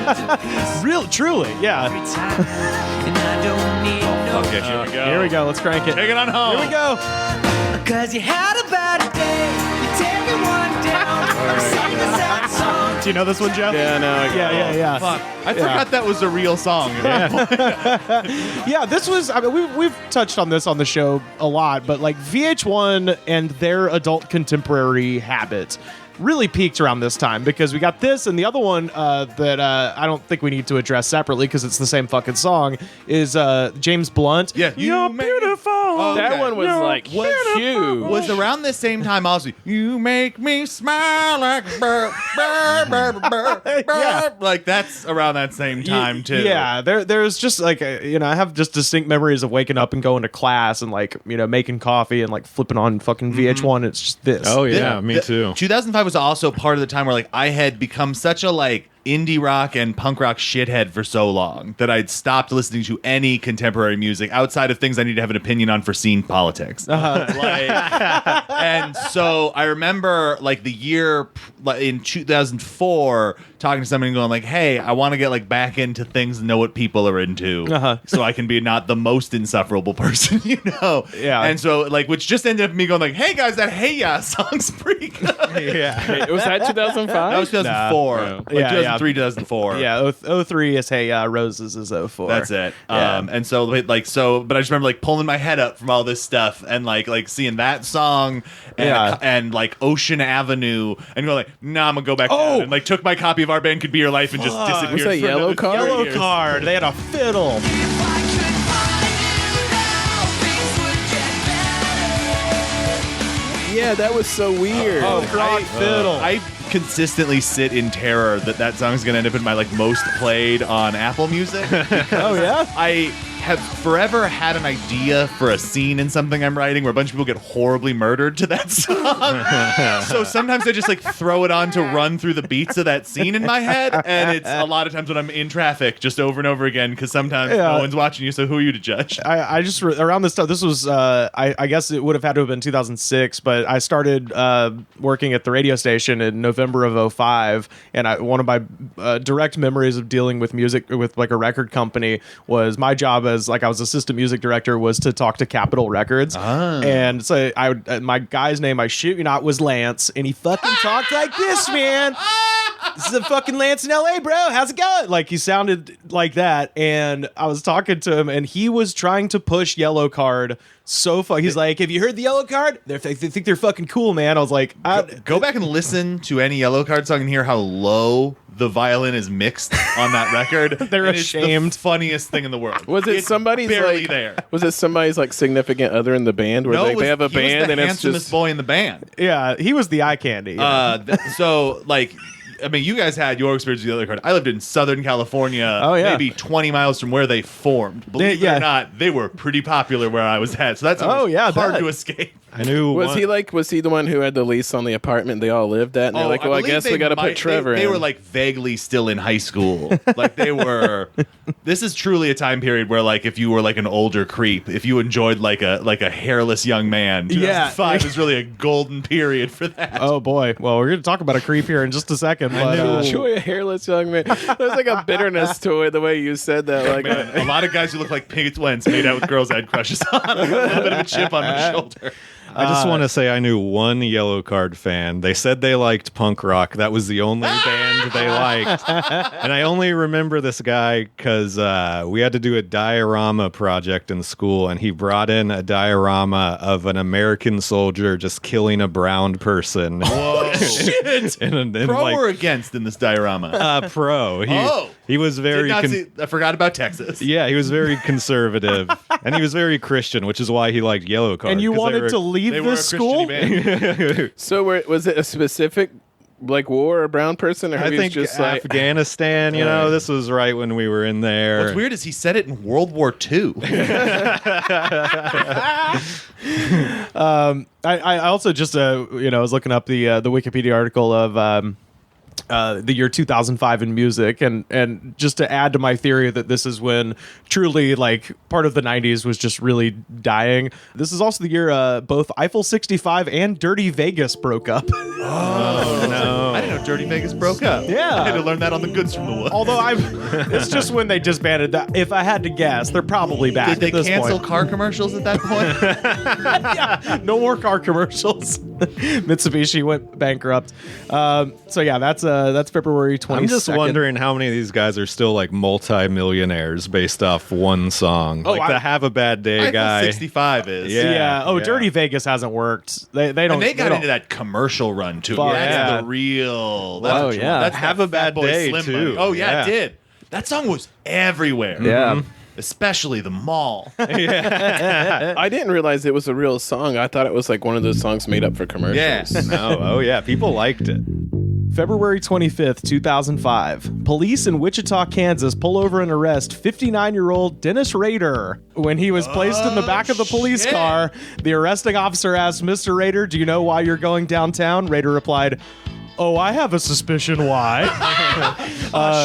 Truly, yeah. Fuck it, here we go. Here we go. Let's crank it. Take it on home. Here we go. Cause you had a bad day, you take it one down, sing a sad song. Do you know this one, Jeff? Yeah, no, I got it. Yeah. Fuck. I forgot that was a real song. Yeah, this was. I mean, we've touched on this on the show a lot, but like VH1 and their adult contemporary habits really peaked around this time because we got this and the other one that I don't think we need to address separately because it's the same fucking song is James Blunt. Yeah, You're beautiful. Oh, That okay. one was like huge. Was around the same time also. You make me smile like burr, burr, burr, burr, burr. Yeah. Like that's around that same time too. Yeah, there's just like I have just distinct memories of waking up and going to class and like making coffee and like flipping on fucking VH1. It's just this. Oh yeah, me too. 2005 was also part of the time where like I had become such a like indie rock and punk rock shithead for so long that I'd stopped listening to any contemporary music outside of things I need to have an opinion on for scene politics. And so I remember like the year in 2004 talking to somebody and going like, hey, I want to get like back into things and know what people are into so I can be not the most insufferable person, Yeah. And so like, which just ended up me going like, hey guys, that Hey Ya song's pretty good. Yeah. Was that 2005? That was 2004. No. Like Yeah, 2003, 2004. Yeah, 03 is Hey Ya, Roses is 04. That's it. Yeah. And so but I just remember like pulling my head up from all this stuff and like seeing that song and like Ocean Avenue and going like, nah, I'm gonna go back down and like took my copy of Our Band Could Be Your Life and just disappeared. Was that for Yellow another Card? 3 Yellow years. Card. They had a fiddle. Yeah, that was so weird. rock fiddle. I consistently sit in terror that song's gonna end up in my like most played on Apple Music. Oh yeah. I have forever had an idea for a scene in something I'm writing where a bunch of people get horribly murdered to that song. So sometimes I just like throw it on to run through the beats of that scene in my head, and it's a lot of times when I'm in traffic, just over and over again, because sometimes no one's watching you. So who are you to judge? I just around this stuff. This was I guess it would have had to have been 2006, but I started working at the radio station in November of 05, and one of my direct memories of dealing with music with like a record company was my job as like I was assistant music director was to talk to Capitol Records, and so I would, my guy's name I shit you not was Lance, and he fucking talked like this, man. This is a fucking Lance in LA, bro. How's it going? Like he sounded like that, and I was talking to him, and he was trying to push Yellow Card so far. He's like, "Have you heard the Yellow Card? They think they're fucking cool, man." I was like, Go back and listen to any Yellow Card song and hear how low the violin is mixed on that record. They're And ashamed. It's the funniest thing in the world. Was it It's somebody's barely like? there? Was it somebody's like significant other in the band where No, they have a band he was the and it's handsomest just boy in the band. "Yeah, he was the eye candy." So like I mean, you guys had your experience with the other card. I lived in Southern California, maybe 20 miles from where they formed. Believe it or not, they were pretty popular where I was at. So that's hard to escape. I knew. Was he the one who had the lease on the apartment they all lived at? And they're like, well, I guess we got to put Trevor in. They were like vaguely still in high school. Like they were. This is truly a time period where, like, if you were like an older creep, if you enjoyed like a hairless young man, 2005 is really a golden period for that. Oh boy. Well, we're going to talk about a creep here in just a second. But, enjoy a hairless young man. There's like a bitterness to it the way you said that. Like man, a lot of guys who look like Pink Wentz made out with girls I had crushes on. A little bit of a chip on my shoulder. I just want to say I knew one Yellow Card fan. They said they liked punk rock. That was the only band they liked. And I only remember this guy because we had to do a diorama project in school, and he brought in a diorama of an American soldier just killing a brown person. Whoa. Shit! Pro or against in this diorama? Pro. He was very... I forgot about Texas. Yeah, he was very conservative. And he was very Christian, which is why he liked Yellow Card. And you wanted to leave this school? So was it a specific like war or brown person? Or I think just Afghanistan, you know, this was right when we were in there. What's weird is he said it in World War II. I also just, was looking up the Wikipedia article of the year 2005 in music, and just to add to my theory that this is when truly like part of the 90s was just really dying. This is also the year both Eiffel 65 and Dirty Vegas broke up. Oh no! I didn't know Dirty Vegas broke up. Yeah, I had to learn that on the Goods from the Woods. Although it's just when they disbanded that. If I had to guess, they're probably back. Did they at this cancel point. car commercials at that point? Yeah, no more car commercials. Mitsubishi went bankrupt. So yeah, that's February 22nd. I'm just wondering how many of these guys are still like multi-millionaires based off one song. The Have a Bad Day guy. 65 is. Yeah. Dirty Vegas hasn't worked. They don't. And they got into that commercial run too. That's the real. That's Have a Bad Day Slim too. Money. Oh yeah, it did. That song was everywhere. Yeah. Especially the mall. I didn't realize it was a real song. I thought it was like one of those songs made up for commercials. Yes. Oh yeah, people liked it. February 25th, 2005. Police in Wichita, Kansas pull over and arrest 59-year-old Dennis Rader. When he was placed in the back of the police car, the arresting officer asked, "Mr. Rader, do you know why you're going downtown?" Rader replied, "Oh, I have a suspicion why."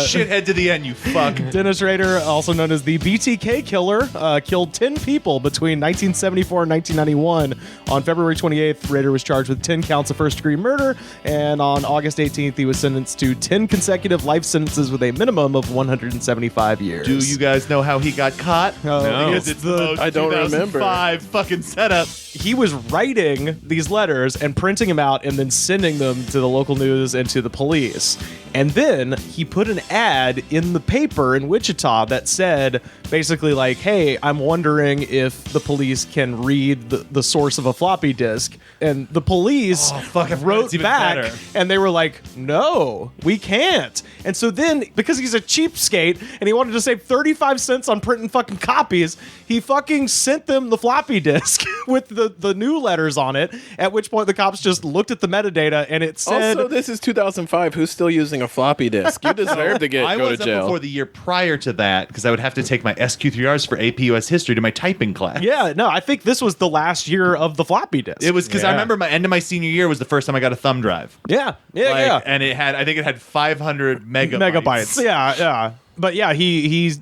Shithead to the end, you fuck. Dennis Rader, also known as the BTK killer, killed 10 people between 1974 and 1991. On February 28th, Rader was charged with 10 counts of first-degree murder, and on August 18th, he was sentenced to 10 consecutive life sentences with a minimum of 175 years. Do you guys know how he got caught? No. Because it's the I don't remember. 2005 fucking setup. He was writing these letters and printing them out and then sending them to the local news and to the police. And then he put an ad in the paper in Wichita that said basically like, "Hey, I'm wondering if the police can read the source of a floppy disk." And the police wrote back and they were like, "No, we can't." And so then, because he's a cheapskate and he wanted to save 35 cents on printing fucking copies, he fucking sent them the floppy disk with the new letters on it, at which point the cops just looked at the metadata and it said... Also, this is 2005. Who's still using a floppy disk? You deserve to go to I was jail. up before the year prior to that because I would have to take my SQ3Rs for AP US History to my typing class. Yeah, no, I think this was the last year of the floppy disk. It was because I remember my end of my senior year was the first time I got a thumb drive. Yeah. And I think it had 500 megabytes. Yeah. But yeah, he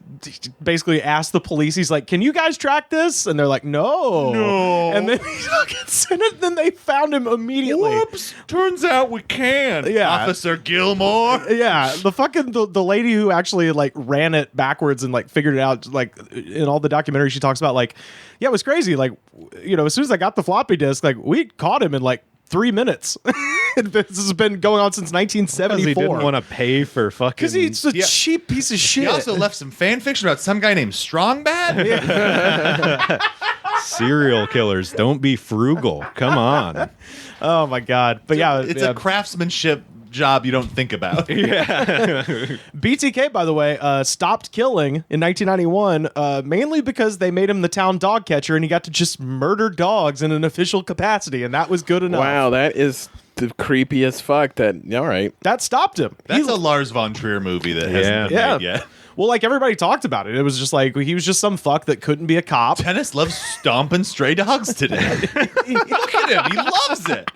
basically asked the police, he's like, "Can you guys track this?" And they're like, No. And then he fucking sent it, then they found him immediately. Whoops. Turns out we can. Yeah. Officer Gilmore. Yeah, the lady who actually like ran it backwards and like figured it out, like in all the documentaries she talks about, like, yeah, it was crazy. Like, as soon as I got the floppy disk, like we caught him in like 3 minutes. This has been going on since 1974. Because he didn't want to pay for fucking... Because he's a cheap piece of shit. He also left some fan fiction about some guy named Strongbad. Serial killers, don't be frugal. Come on. Oh my God. But it's a craftsmanship job you don't think about. BTK, by the way, stopped killing in 1991 mainly because they made him the town dog catcher and he got to just murder dogs in an official capacity, and that was good enough. Wow, that is creepy as fuck. That all right. That stopped him. That's a Lars von Trier movie that hasn't been made yet. Well, like everybody talked about it. It was just like he was just some fuck that couldn't be a cop. Dennis loves stomping stray dogs today. Look at him. He loves it.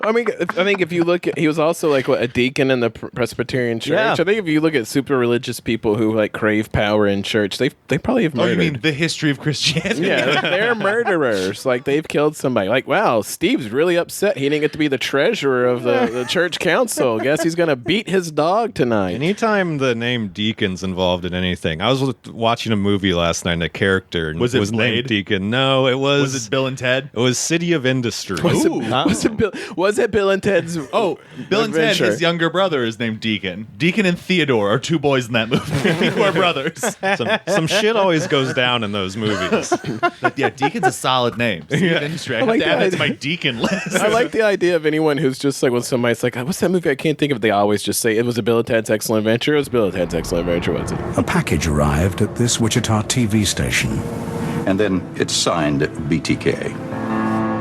I mean, I think if you look at, he was also like a deacon in the Presbyterian church. Yeah. I think if you look at super religious people who like crave power in church, they probably have murdered. Oh, you mean the history of Christianity? Yeah, they're murderers. Like they've killed somebody. Like, wow, Steve's really upset. He didn't get to be the treasurer of the church council. Guess he's gonna beat his dog tonight. Anytime the name Deacon's involved in anything, I was watching a movie last night, and a character Was it named Blade? Deacon. No, it was. Was it Bill and Ted? It was City of Industry. Was it Bill and Ted's? Oh, Bill and Ted, adventure? his younger brother is named Deacon. Deacon and Theodore are two boys in that movie who are brothers. Some shit always goes down in those movies. Yeah, Deacon's a solid name. City of Industry. I have like to add that. that to my Deacon list. I like the idea of anyone who's just like when somebody's like, "What's that movie?" I can't think of it. They always just say it was a Bill and Ted's Excellent Adventure. It was Bill and Ted's Excellent Adventure. Was it? A package arrived at this Wichita TV station. And then it's signed BTK.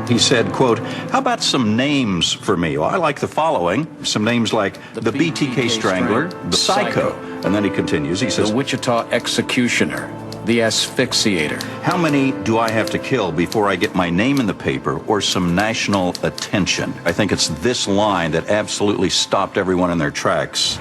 He said, quote, "How about some names for me? Well, I like the following. Some names like the BTK Strangler, the Psycho." And then he continues, he says, The Wichita Executioner, the Asphyxiator. "How many do I have to kill before I get my name in the paper or some national attention?" I think it's this line that absolutely stopped everyone in their tracks.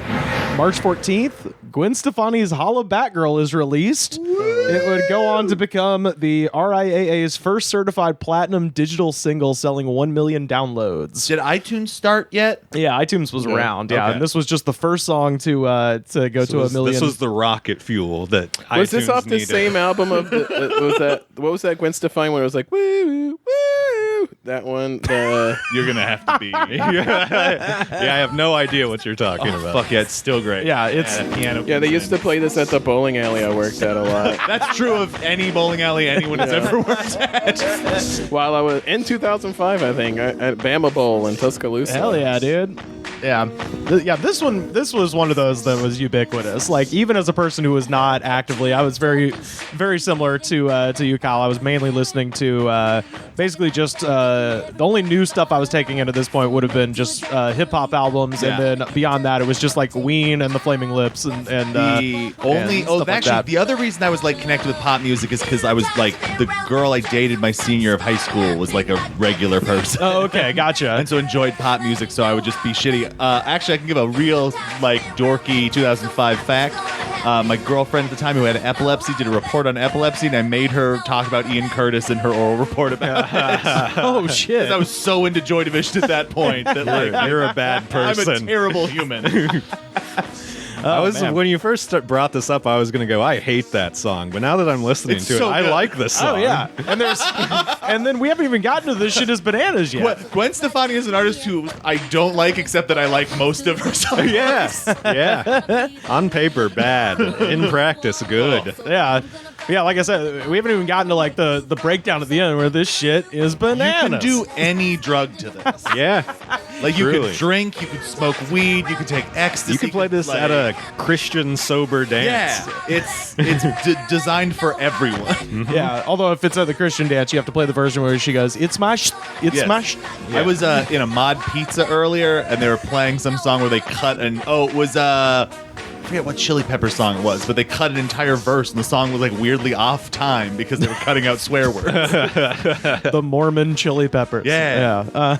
March 14th, Gwen Stefani's Holla Batgirl is released. It would go on to become the RIAA's first certified platinum digital single, selling 1 million downloads. Did iTunes start yet? Yeah, iTunes was around. Yeah, Okay. and this was just the first song to go to a million. This was the rocket fuel that Was this iTunes off the needed. same album of the, was that what was that Gwen Stefani when it was like woo woo woo, that one? You're gonna have to be. Yeah, I have no idea what you're talking about. Fuck yeah, it's still great. Yeah, it's piano. Yeah, they used to play this at the bowling alley I worked at a lot. That's true of any bowling alley anyone has ever worked at. While I was in 2005, I think at Bama Bowl in Tuscaloosa. Hell yeah, dude. Yeah, this was one of those that was ubiquitous. Like even as a person who was not actively, I was very, very similar to you, Kyle. I was mainly listening to basically just the only new stuff I was taking in at this point would have been just hip hop albums, Yeah. and then beyond that, it was just like Ween and the Flaming Lips and The only and stuff like actually that. the other reason I was like connected with pop music is because I was like the girl I dated my senior year of high school was like a regular person. Oh, okay, gotcha. And so enjoyed pop music, so I would just be shitty. Actually, I can give a real like dorky 2005 fact. My girlfriend at the time who had epilepsy did a report on epilepsy, and I made her talk about Ian Curtis in her oral report about it. Oh shit! 'Cause I was so into Joy Division at that point that like You're a bad person. I'm a terrible human. I was man. when you first brought this up, I was going to go, I hate that song, but now that I'm listening It's to so it, I good. like this song. Oh yeah, and there's and then we haven't even gotten to this shit as bananas yet. Gwen Stefani is an artist who I don't like, except that I like most of her songs. Yeah. On paper, bad. In practice, good. Yeah. Yeah, like I said, we haven't even gotten to like the breakdown at the end where this shit is bananas. You can do any drug to this. Yeah. Like you Truly. can drink, you can smoke weed, you can take ecstasy. You can play this like, at a Christian sober dance. Yeah, it's designed for everyone. Yeah, although if it's at the Christian dance, you have to play the version where she goes, "It's my it's Yes. my I was in a Mod Pizza earlier, and they were playing some song where they cut it was I forget what Chili Pepper song it was, but they cut an entire verse, and the song was like weirdly off time because they were cutting out swear words. the Mormon Chili Peppers. Yeah. Yeah.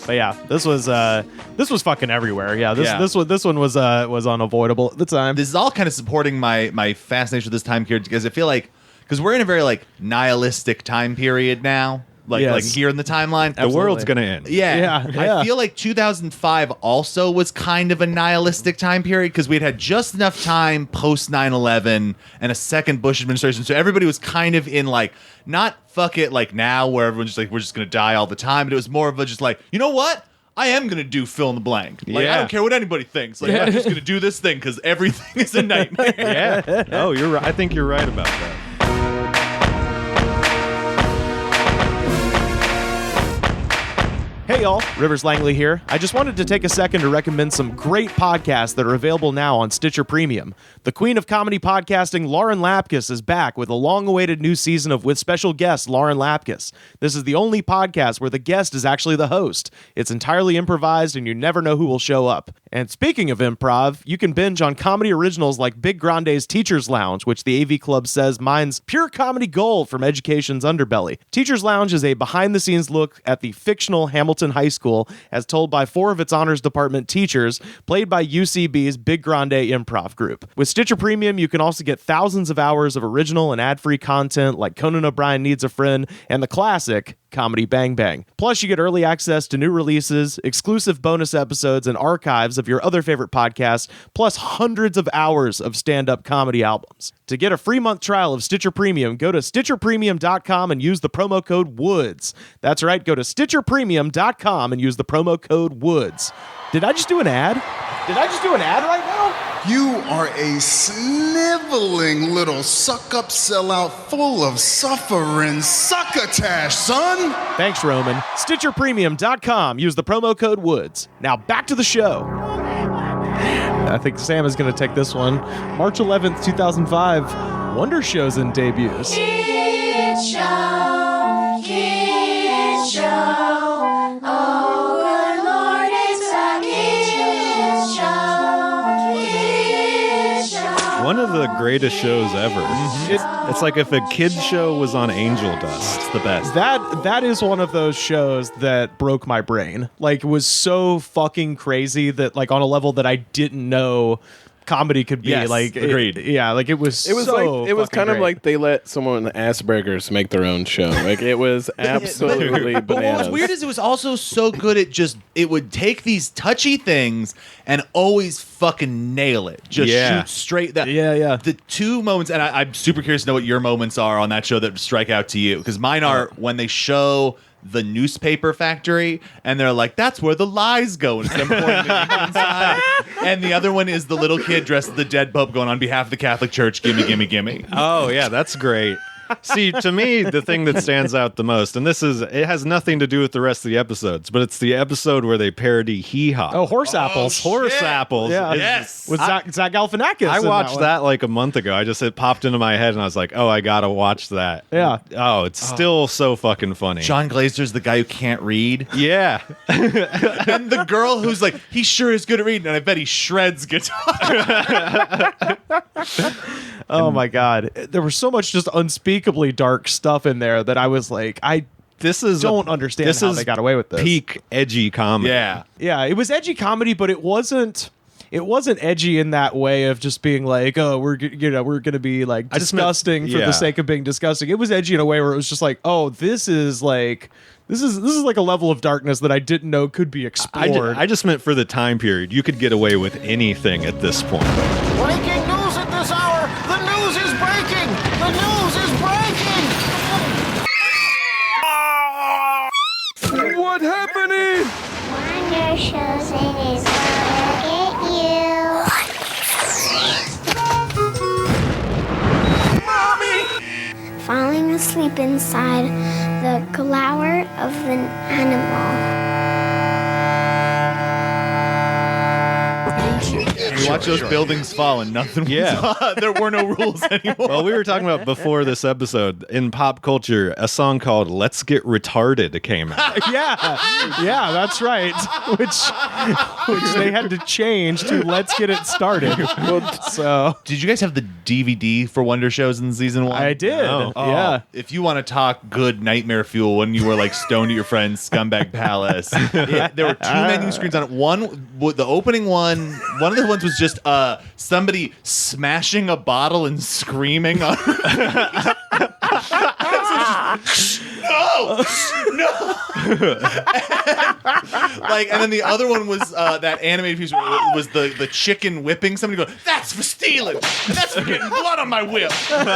But yeah, this was fucking everywhere. Yeah, this one was unavoidable at the time. This is all kind of supporting my fascination with this time period because I feel like because we're in a very like nihilistic time period now. Like here in the timeline, The world's going to end. Yeah. Yeah. I feel like 2005 also was kind of a nihilistic time period because we'd had just enough time post 9/11 and a second Bush administration, so everybody was kind of in like not fuck it like now where everyone's just like we're just gonna die all the time, but it was more of a just like you know what. I am going to do fill in the blank. Like, I don't care what anybody thinks. Like, I'm just going to do this thing because everything is a nightmare. Yeah. Oh, you're right. I think you're right about that. Hey y'all, Rivers Langley here. I just wanted to take a second to recommend some great podcasts that are available now on Stitcher Premium. The queen of comedy podcasting, Lauren Lapkus, is back with a long-awaited new season of With Special Guest Lauren Lapkus. This is the only podcast where the guest is actually the host. It's entirely improvised and you never know who will show up. And speaking of improv, you can binge on comedy originals like Big Grande's Teacher's Lounge, which the AV Club says mines pure comedy gold from education's underbelly. Teacher's Lounge is a behind-the-scenes look at the fictional Hamilton High School as told by 4 of its honors department teachers, played by UCB's Big Grande improv group. With Stitcher Premium, you can also get thousands of hours of original and ad-free content like Conan O'Brien Needs a Friend and the classic Comedy Bang Bang. Plus, you get early access to new releases, exclusive bonus episodes, and archives of your other favorite podcasts, plus hundreds of hours of stand-up comedy albums. To get a free month trial of Stitcher Premium, go to StitcherPremium.com and use the promo code WOODS. That's right, go to StitcherPremium.com and use the promo code WOODS. Did I just do an ad? Did I just do an ad right now? You are a sniveling little suck-up sellout full of suffering succotash, son! Thanks, Roman. StitcherPremium.com. Use the promo code WOODS. Now back to the show. I think Sam is going to take this one. March 11th, 2005. Wonder Shows and debuts. Kids Show, Kids Show. Oh, good Lord, it's a Kids Show, Kids Show. One of the greatest shows ever. It's like if a kid's show was on Angel Dust. It's the best. That is one of those shows that broke my brain. Like, was so fucking crazy that, like, on a level that I didn't know comedy could be. Yes, like, agreed. It was so like it was kind of great. like they let someone with Asperger's make their own show. Like it was absolutely But what bananas. was weird is it was also so good at just it would take these touchy things and always fucking nail it. Just shoot straight. The two moments, and I'm super curious to know what your moments are on that show that strike out to you, because mine are when they show the newspaper factory and they're like, that's where the lies go, and them pouring the ink inside. And the other one is the little kid dressed as the dead pope going, on behalf of the Catholic Church, gimme, gimme, gimme. Oh, yeah, that's great. See, to me, the thing that stands out the most, and it has nothing to do with the rest of the episodes, but it's the episode where they parody Hee Haw. Oh, Horse Apples. Horse Apples. Yeah. Yes. With Zach Galifianakis. I in watched one. that like a month ago. It popped into my head and I was like, oh, I gotta watch that. Yeah. Oh, it's still so fucking funny. John Glazer's the guy who can't read. Yeah. And the girl who's like, he sure is good at reading, and I bet he shreds guitar. Oh my God. There was so much just unspeakably dark stuff in there that I was like, I don't understand how they got away with this. Peak edgy comedy. Yeah. Yeah, it was edgy comedy, but it wasn't edgy in that way of just being like, oh, we're going to be like disgusting for the sake of being disgusting. It was edgy in a way where it was just like, oh, this is like a level of darkness that I didn't know could be explored. I just meant for the time period. You could get away with anything at this point. Breaking news at this hour! The news is breaking! The news is breaking! What happening? Wonder Shows and is gonna get you. Falling asleep inside the glower of an animal. You watch those buildings fall and nothing was there were no rules anymore. Well, we were talking about before this episode, in pop culture, a song called Let's Get Retarded came out. yeah, that's right. Which they had to change to Let's Get It Started. So, did you guys have the DVD for Wonder Shows in season 1? I did. Oh. Yeah. If you want to talk good nightmare fuel when you were like stoned at your friend's Scumbag Palace, there were 2 menu screens on it. One, the opening one of the ones was just somebody smashing a bottle and screaming on no. And then the other one was that animated piece was the chicken whipping somebody going, that's for stealing, and that's for getting blood on my whip. And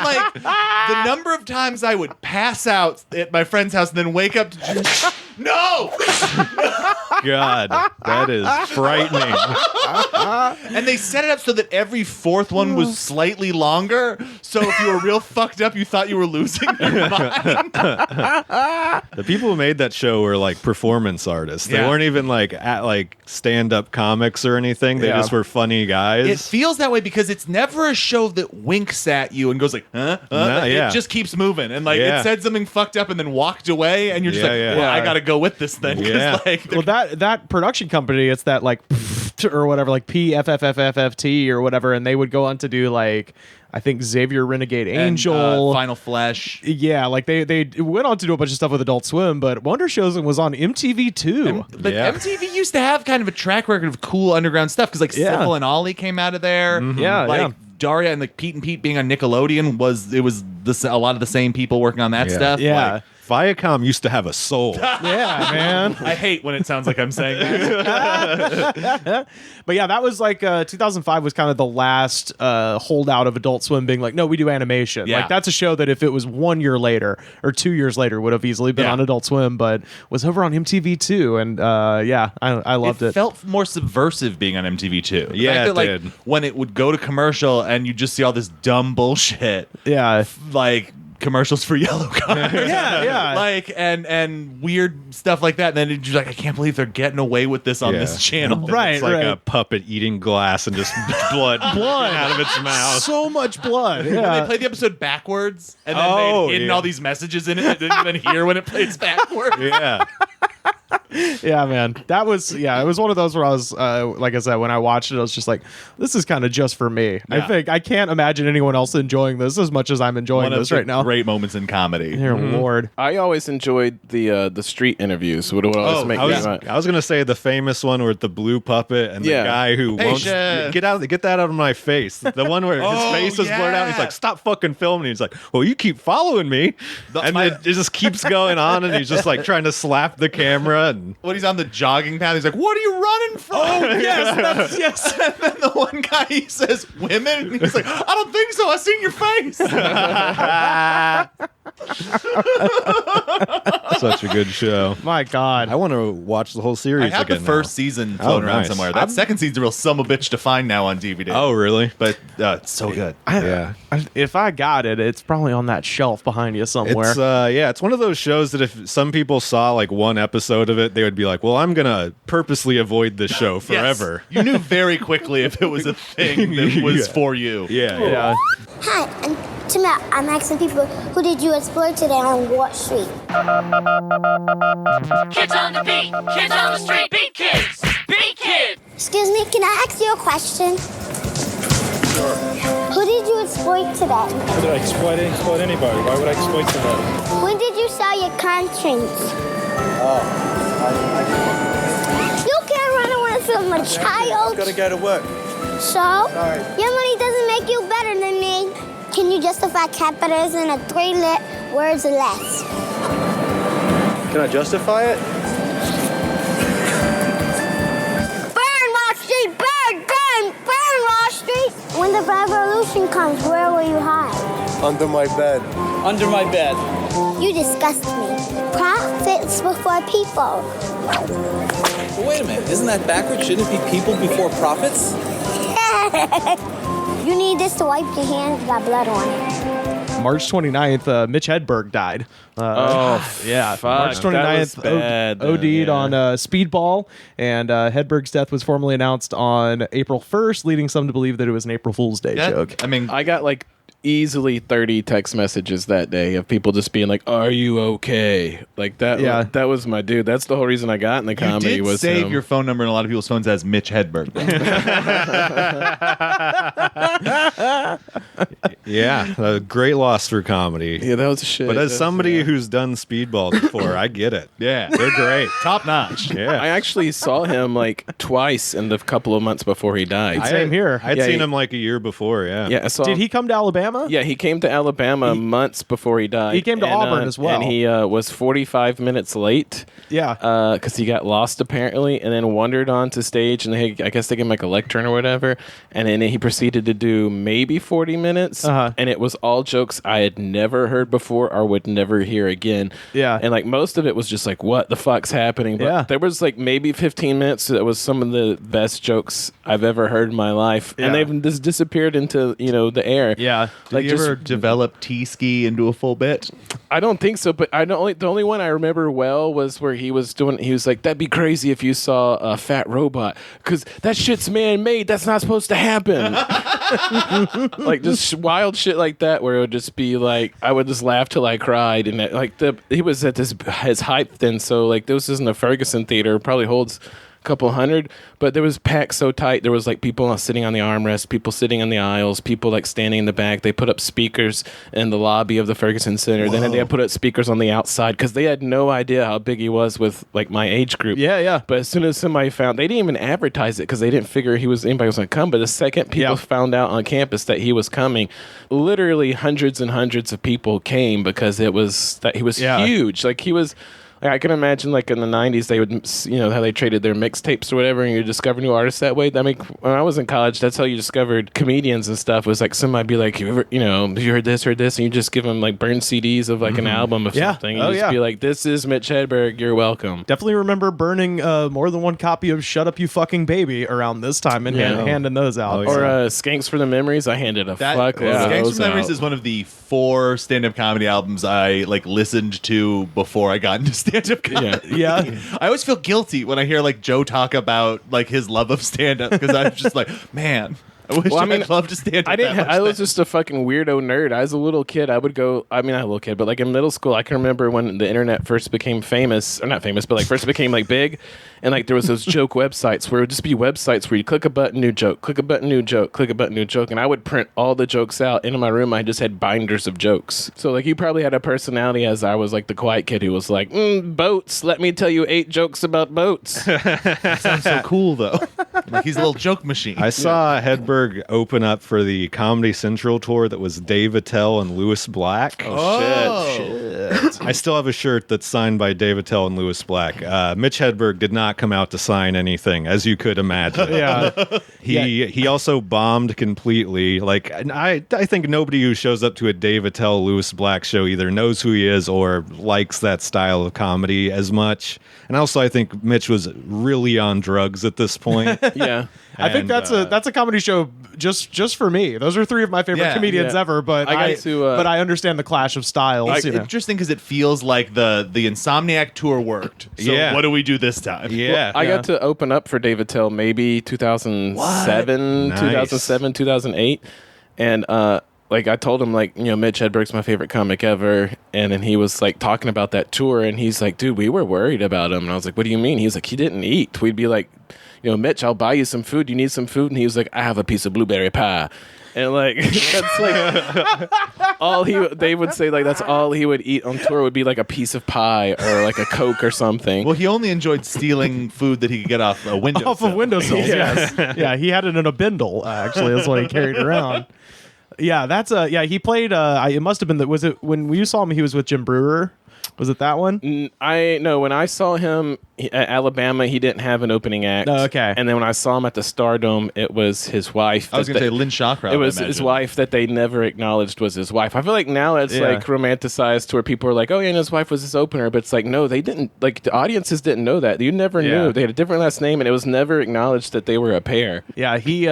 like the number of times I would pass out at my friend's house and then wake up to no. God, that is frightening. And they set it up so that every fourth one was slightly longer. So if you were real fucked up, you thought you were losing your mind. The people who made that show were like performance artists. They weren't even like stand-up comics or anything. They just were funny guys. It feels that way because it's never a show that winks at you and goes like, huh? It just keeps moving. And like it said something fucked up and then walked away. And you're just well, I got to go with this thing. Yeah. Like, well, that production company, it's that like or whatever, like PFFFFT or whatever, and they would go on to do like I think Xavier Renegade Angel, and, Final Flesh. Yeah, like they went on to do a bunch of stuff with Adult Swim, but Wonder Shows was on MTV too. But MTV used to have kind of a track record of cool underground stuff because like Sybil and Ollie came out of there. Mm-hmm. Yeah, like Daria and like Pete and Pete being on Nickelodeon was a lot of the same people working on that stuff. Yeah. Like, Viacom used to have a soul. Yeah, man. I hate when it sounds like I'm saying that. But yeah, that was like 2005 was kind of the last holdout of Adult Swim being like, no, we do animation. Yeah. Like that's a show that if it was 1 year later or 2 years later would have easily been on Adult Swim, but was over on MTV too. And I loved it. It felt more subversive being on MTV too. The Yeah, fact that, it did. When it would go to commercial and you just see all this dumb bullshit. Yeah. Like commercials for yellow cards. Yeah. Like and weird stuff like that. And then you're like, I can't believe they're getting away with this on this channel. Right. It's like a puppet eating glass and just blood out of its mouth. So much blood. When Yeah. they played the episode backwards and then they'd hidden all these messages in it that didn't even hear when it plays backwards. Yeah. Yeah, man. That was it was one of those where I was like I said, when I watched it, I was just like, this is kind of just for me. Yeah. I can't imagine anyone else enjoying this as much as I'm enjoying One this of right the now. great moments in comedy. Dear Lord. I always enjoyed the street interviews. What always make me I was gonna say the famous one with the blue puppet and the guy who won't get that out of my face. The one where his face is blurred out. And he's like, stop fucking filming. He's like, well, you keep following me, and it just keeps going on, and he's just like trying to slap the camera. And when he's on the jogging path, he's like, what are you running from? Oh, yes, yes. And then the one guy, he says, women? And he's like, I don't think so. I seen your face. Such a good show. My God. I want to watch the whole series I have again the first now. season floating around nice. somewhere. That second season's a real son of a bitch to find now on DVD. Oh, really? But it's so good. If I got it, it's probably on that shelf behind you somewhere. It's one of those shows that if some people saw like one episode of it, they would be like, well, I'm gonna purposely avoid this show forever. Yes. You knew very quickly if it was a thing that was for you. Yeah. Hi, I'm asking people, who did you explore today on Wall Street? Kids on the beat, kids on the street, beat kids, beat kids. Excuse me, can I ask you a question? Sure. Who did you exploit today? How did I exploit? I didn't exploit anybody. Why would I exploit somebody? When did you sell your conscience? You can't run away from a child. Gotta go to work. So, your money doesn't make you better than me. Can you justify capitalism in 3 words or less? Can I justify it? Burn Wall Street! Burn Wall Street! When the revolution comes, where will you hide? Under my bed. Under my bed. You disgust me. Profits before people. But wait a minute, isn't that backwards? Shouldn't it be people before profits? You need this to wipe your hands. You got blood on it. March 29th, Mitch Hedberg died. Yeah. March 29th, OD'd on Speedball, and Hedberg's death was formally announced on April 1st, leading some to believe that it was an April Fool's Day joke. I mean, I got like easily 30 text messages that day of people just being like, "Are you okay?" Like that. Yeah. That was my dude. That's the whole reason I got in the comedy. You did was save him. your phone number in a lot of people's phones as Mitch Hedberg. Yeah, a great loss for comedy. Yeah, that was a shit. But as somebody who's done Speedball before, I get it. Yeah, they're great. Top notch. Yeah. I actually saw him like twice in the couple of months before he died. Same here. I'd seen him like a year before, yeah. Yeah, I saw Did he come to Alabama Alabama? Yeah, he came to Alabama months before he died. He came to Auburn as well. And he was 45 minutes late. Yeah. Because he got lost apparently, and then wandered onto stage, and I guess they gave him like a lectern or whatever, and then he proceeded to do maybe 40 minutes, and it was all jokes I had never heard before or would never hear again. Yeah. And like most of it was just like, what the fuck's happening? But there was like maybe 15 minutes that was some of the best jokes I've ever heard in my life, and they've just disappeared into the air. Yeah. Did you ever develop T-Ski into a full bit? I don't think so, but the only one I remember well was where he was like, that'd be crazy if you saw a fat robot, because that shit's man-made. That's not supposed to happen. Like just wild shit like that, where it would just be like, I would just laugh till I cried, and he was at his height then, so like this isn't a Ferguson theater, probably holds couple hundred, but there was packed so tight. There was like people sitting on the armrest, people sitting on the aisles, people like standing in the back. They put up speakers in the lobby of the Ferguson Center. Then they had put up speakers on the outside because they had no idea how big he was with like my age group. Yeah. But as soon as somebody found, they didn't even advertise it because they didn't figure anybody was going to come. But the second people found out on campus that he was coming, literally hundreds and hundreds of people came because he was huge. Like he was. I can imagine, like in the '90s, they would, how they traded their mixtapes or whatever, and you discover new artists that way. I mean, when I was in college, that's how you discovered comedians and stuff. It was like somebody be like, you heard this, and you just give them like burned CDs of like an album of something. You just be like, this is Mitch Hedberg, you're welcome. Definitely remember burning more than one copy of "Shut Up, You Fucking Baby" around this time and handing those out. Or Skanks for the Memories. I handed a fuck. Skanks for the Memories is one of the 4 stand-up comedy albums I like listened to before I got into stand-up comedy. Yeah. I always feel guilty when I hear like Joe talk about like his love of stand-up, because I'm just like, man, I wish I'd love to stand up. I was just a fucking weirdo nerd. I was a little kid. I would go, not a little kid, but like in middle school, I can remember when the internet first became famous, or not famous, but like first became like big. And like there was those joke websites where it would just be websites where you click a button, new joke, click a button, new joke, click a button, new joke. And I would print all the jokes out. And in my room, I just had binders of jokes. So like you probably had a personality as I was like the quiet kid who was like, boats, let me tell you 8 jokes about boats. Sounds so cool though. Like he's a little joke machine. I saw Hedberg open up for the Comedy Central tour that was Dave Attell and Louis Black. Oh, shit. I still have a shirt that's signed by Dave Attell and Louis Black. Mitch Hedberg did not come out to sign anything, as you could imagine. He also bombed completely. Like I think nobody who shows up to a Dave Attell Louis Black show either knows who he is or likes that style of comedy as much. And also, I think Mitch was really on drugs at this point. Yeah. I think that's a comedy show just for me. Those are 3 of my favorite comedians ever. But I understand the clash of styles. It's interesting because it feels like the Insomniac tour worked. So what do we do this time? Well, I got to open up for Dave Attell maybe 2007, 2008, and like I told him, like, Mitch Hedberg's my favorite comic ever, and then he was like talking about that tour, and he's like, dude, we were worried about him, and I was like, what do you mean? He's like, he didn't eat. We'd be like, Mitch, I'll buy you some food. You need some food? And he was like, I have a piece of blueberry pie. And like that's like they would say like that's all he would eat on tour would be like a piece of pie or like a Coke or something. Well, he only enjoyed stealing food that he could get off a windowsill. Off of windowsills, yes. Yeah, he had it in a bindle, actually. That's what he carried around. Yeah, that's he played it must have been was it when you saw him he was with Jim Brewer? Was it that one? No, when I saw him at Alabama, he didn't have an opening act. Oh, okay. And then when I saw him at the Stardome, it was his wife. I was going to say Lynn Shawcrow. It was his wife that they never acknowledged was his wife. I feel like now it's like romanticized to where people are like, oh yeah, and his wife was his opener. But it's like, no, they didn't. Like the audiences didn't know that. You never knew. They had a different last name, and it was never acknowledged that they were a pair. Yeah, he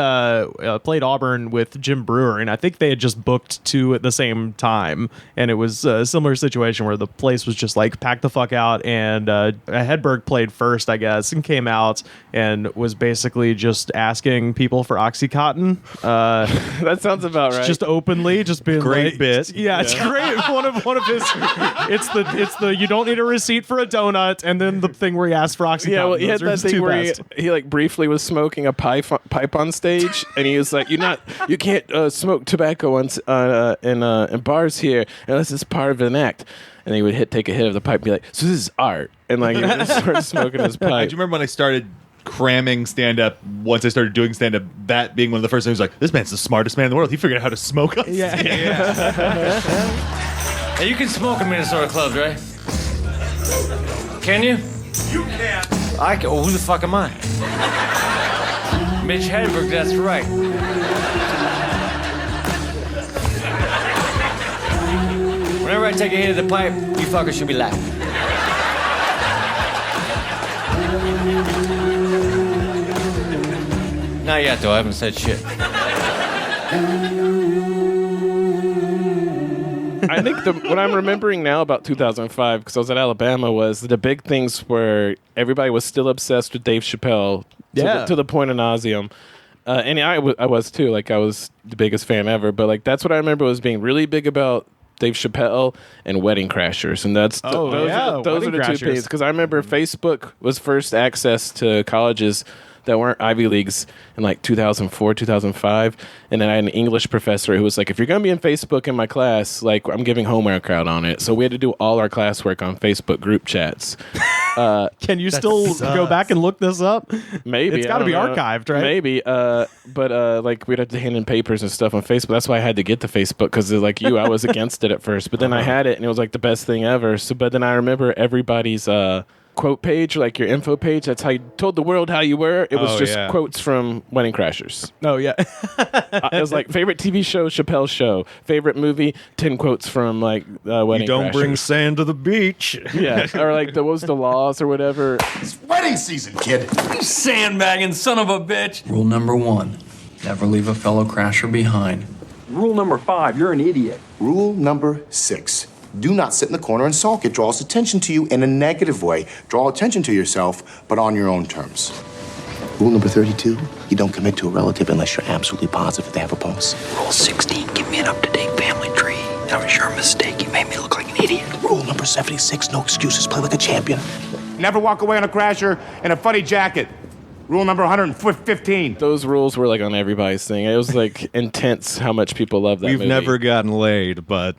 played Auburn with Jim Brewer, and I think they had just booked 2 at the same time. And it was a similar situation where the place was just like packed the fuck out, and Hedberg played first, I guess, and came out and was basically just asking people for OxyContin. That sounds about right. Just openly, just being great like, bit. Yeah, it's great. One of his. It's the you don't need a receipt for a donut, and then the thing where he asked for OxyContin. Yeah, well, he had that thing where he like briefly was smoking a pipe on stage, and he was like, you can't smoke tobacco in bars here unless it's part of an act. And he would take a hit of the pipe and be like, so this is art. And like he would start smoking his pipe. Do you remember when I started cramming stand up, once I started doing stand up, that being one of the first things, like, this man's the smartest man in the world. He figured out how to smoke on stage. Hey, you can smoke in Minnesota clubs, right? Can you? You can. I can. Well, who the fuck am I? Mitch Hedberg, that's right. Whenever I take a hit of the pipe, you fuckers should be laughing. Not yet, though. I haven't said shit. I think what I'm remembering now about 2005, because I was at Alabama, was the big things where everybody was still obsessed with Dave Chappelle to the point of nauseum. And I was too. Like, I was the biggest fan ever. But like, that's what I remember was being really big about Dave Chappelle and Wedding Crashers, and those are the two things. Because I remember Facebook was first access to colleges that weren't Ivy Leagues in like 2004, 2005. And then I had an English professor who was like, if you're going to be in Facebook in my class, like, I'm giving homework out on it. So we had to do all our classwork on Facebook group chats. Can you still go back and look this up? Maybe. It's got to be archived, right? Maybe. But like, we'd have to hand in papers and stuff on Facebook. That's why I had to get to Facebook, because like you, I was against it at first. But then I had it, and it was like the best thing ever. So, but then I remember everybody's quote page, like your info page, that's how you told the world how you were. It was quotes from Wedding Crashers. Oh, yeah. It was like, favorite TV show, Chappelle's Show. Favorite movie, 10 quotes from like Wedding Crashers. You don't bring sand to the beach. Yeah, or like, what was the laws or whatever. It's wedding season, kid. You sandbagging son of a bitch. Rule number 1, never leave a fellow crasher behind. Rule number 5, you're an idiot. Rule number 6. Do not sit in the corner and sulk. It draws attention to you in a negative way. Draw attention to yourself, but on your own terms. Rule number 32, you don't commit to a relative unless you're absolutely positive they have a pulse. Rule 16, give me an up-to-date family tree. That was your mistake. You made me look like an idiot. Rule number 76, no excuses. Play like a champion. Never walk away on a crasher in a funny jacket. Rule number 115. Those rules were like on everybody's thing. It was like intense how much people love that We've movie. never gotten laid, but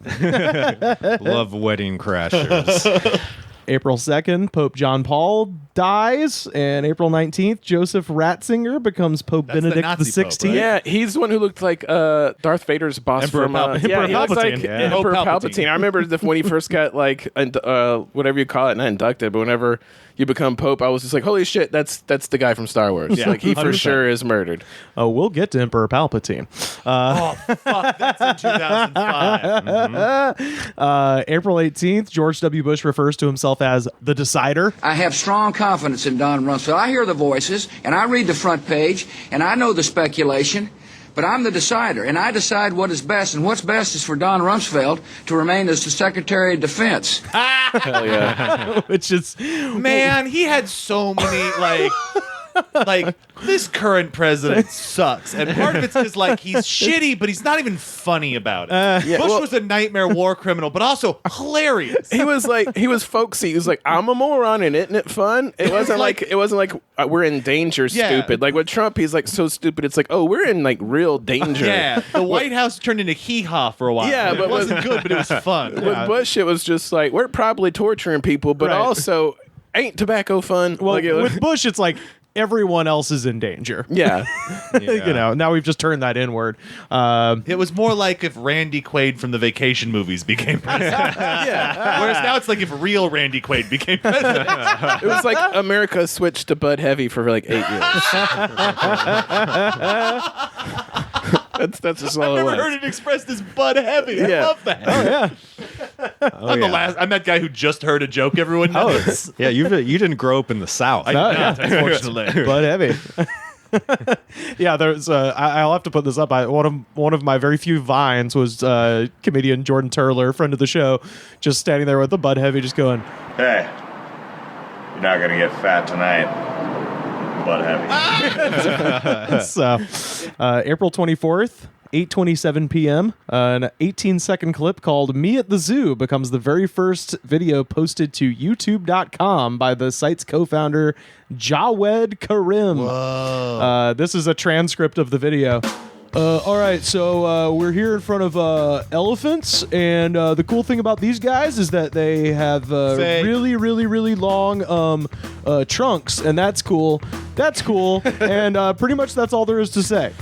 love Wedding Crashers. April 2nd, Pope John Paul dies, and April 19th, Joseph Ratzinger becomes Pope Benedict XVI. Right? Yeah, he's the one who looked like Darth Vader's boss Emperor from Emperor he looked like Palpatine. Emperor Palpatine. I remember when he first got like whatever you call it, not inducted, but whenever you become Pope, I was just like, holy shit, that's the guy from Star Wars. Yeah, like, he 100%. for sure is murdered. Oh, we'll get to Emperor Palpatine. Oh, fuck, that's in 2005. April 18th, George W. Bush refers to himself as the decider. I have strong confidence in Don Rumsfeld. I hear the voices, and I read the front page, and I know the speculation, but I'm the decider, and I decide what is best, and what's best is for Don Rumsfeld to remain as the Secretary of Defense. Hell yeah. Which is... Man, he had so many, like, this current president sucks. And part of it's because, like, he's shitty, but he's not even funny about it. Bush was a nightmare war criminal, but also hilarious. He was folksy. He was like, I'm a moron, and isn't it fun? It wasn't like we're in danger, stupid. Like with Trump, he's like so stupid. It's like, oh, we're in like real danger. Yeah, the White House turned into hee-haw for a while. Yeah, but it wasn't good, but it was fun. With Bush, it was just like, we're probably torturing people, but also ain't tobacco fun. Well, like, with Bush, it's like everyone else is in danger. Yeah. You know, now we've just turned that inward. It was more like if Randy Quaid from the Vacation movies became president. Yeah. Whereas now it's like if real Randy Quaid became president. It was like America switched to Bud Heavy for like 8 years. That's just all I've it was. never heard it expressed as Bud Heavy. I Yeah. love that. Oh, yeah. I'm that guy who just heard a joke everyone knows. Yeah, you didn't grow up in the South. I did not, unfortunately. But heavy. Yeah, there's. I'll have to put this up. One of my very few vines was comedian Jordan Turler, friend of the show, just standing there with the Bud Heavy, just going, Hey, you're not gonna get fat tonight, Bud Heavy. So, April 24th, 8:27 p.m. An 18-second clip called "Me at the Zoo" becomes the very first video posted to YouTube.com by the site's co-founder Jawed Karim. Whoa. This is a transcript of the video. All right, so we're here in front of elephants, and the cool thing about these guys is that they have really, really, really long trunks, and that's cool. That's cool, and pretty much that's all there is to say.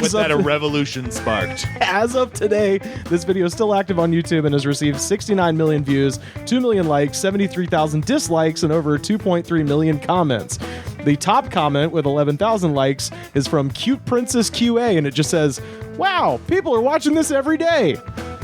With that, a revolution sparked. As of today, this video is still active on YouTube and has received 69 million views, 2 million likes, 73,000 dislikes, and over 2.3 million comments. The top comment with 11,000 likes is from Cute Princess QA, and it just says, "Wow, people are watching this every day."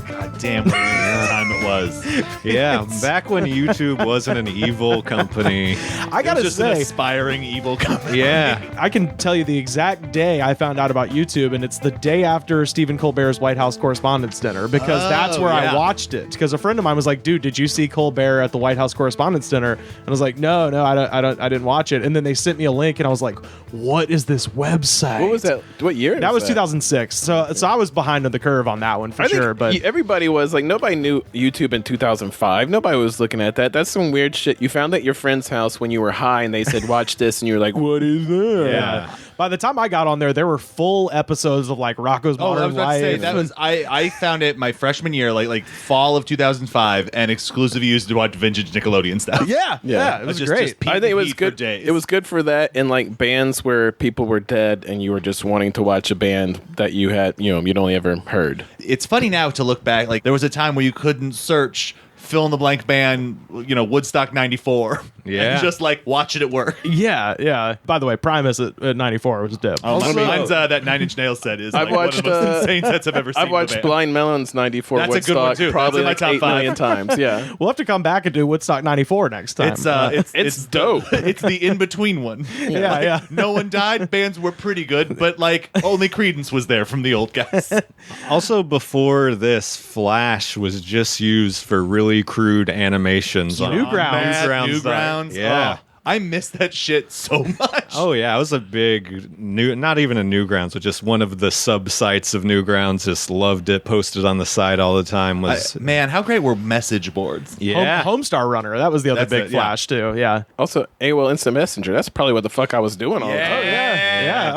God damn, what a time it was. Yeah, back when YouTube wasn't an evil company. I gotta just say, an aspiring evil company. Yeah. I can tell you the exact day I found out about YouTube, and it's the day after Stephen Colbert's White House Correspondents' Dinner, because that's where I watched it. Because a friend of mine was like, "Dude, did you see Colbert at the White House Correspondents' Dinner?" And I was like, "No, I didn't watch it." And then they sent me a link, and I was like, "What is this website?" What was that? What year? That was 2006. So I was behind on the curve on that one for sure. But everybody was like, nobody knew YouTube in 2005. Nobody was looking at that. That's some weird shit. You found at your friend's house when you were high, and they said, "Watch this," and you were like, "What is that?" Yeah. By the time I got on there were full episodes of like Rocco's Modern I was about Life. to say, that was I found it my freshman year, like fall of 2005, and exclusively used to watch vintage Nickelodeon stuff. Yeah, it was great. I think it was good. It was good for that, and like bands where people were dead, and you were just wanting to watch a band that you had, you'd only ever heard. It's funny now to look back. Like there was a time where you couldn't search fill in the blank band, Woodstock 94. Yeah. And just like watch it at work. Yeah. By the way, Primus at 94 was dope. Mine's that 9 Inch Nails set is one of the most insane sets I've ever seen. I've watched Blind Melon's 94 That's Woodstock a good one too. probably That's in like my 8 top million 5. times. Yeah. We'll have to come back and do Woodstock 94 next time. It's dope. It's the in-between one. Yeah. No one died. Bands were pretty good, but like only Creedence was there from the old guys. Also, before this, Flash was just used for really crude animations. Newgrounds. Yeah. Oh, I miss that shit so much. Oh yeah, I was a big not even a Newgrounds, but just one of the sub sites of Newgrounds. Just loved it. Posted on the site all the time. Man, how great were message boards? Yeah, Homestar Runner. That was the other big Flash too. Yeah. Also, AOL Instant Messenger. That's probably what the fuck I was doing all the time. Yeah.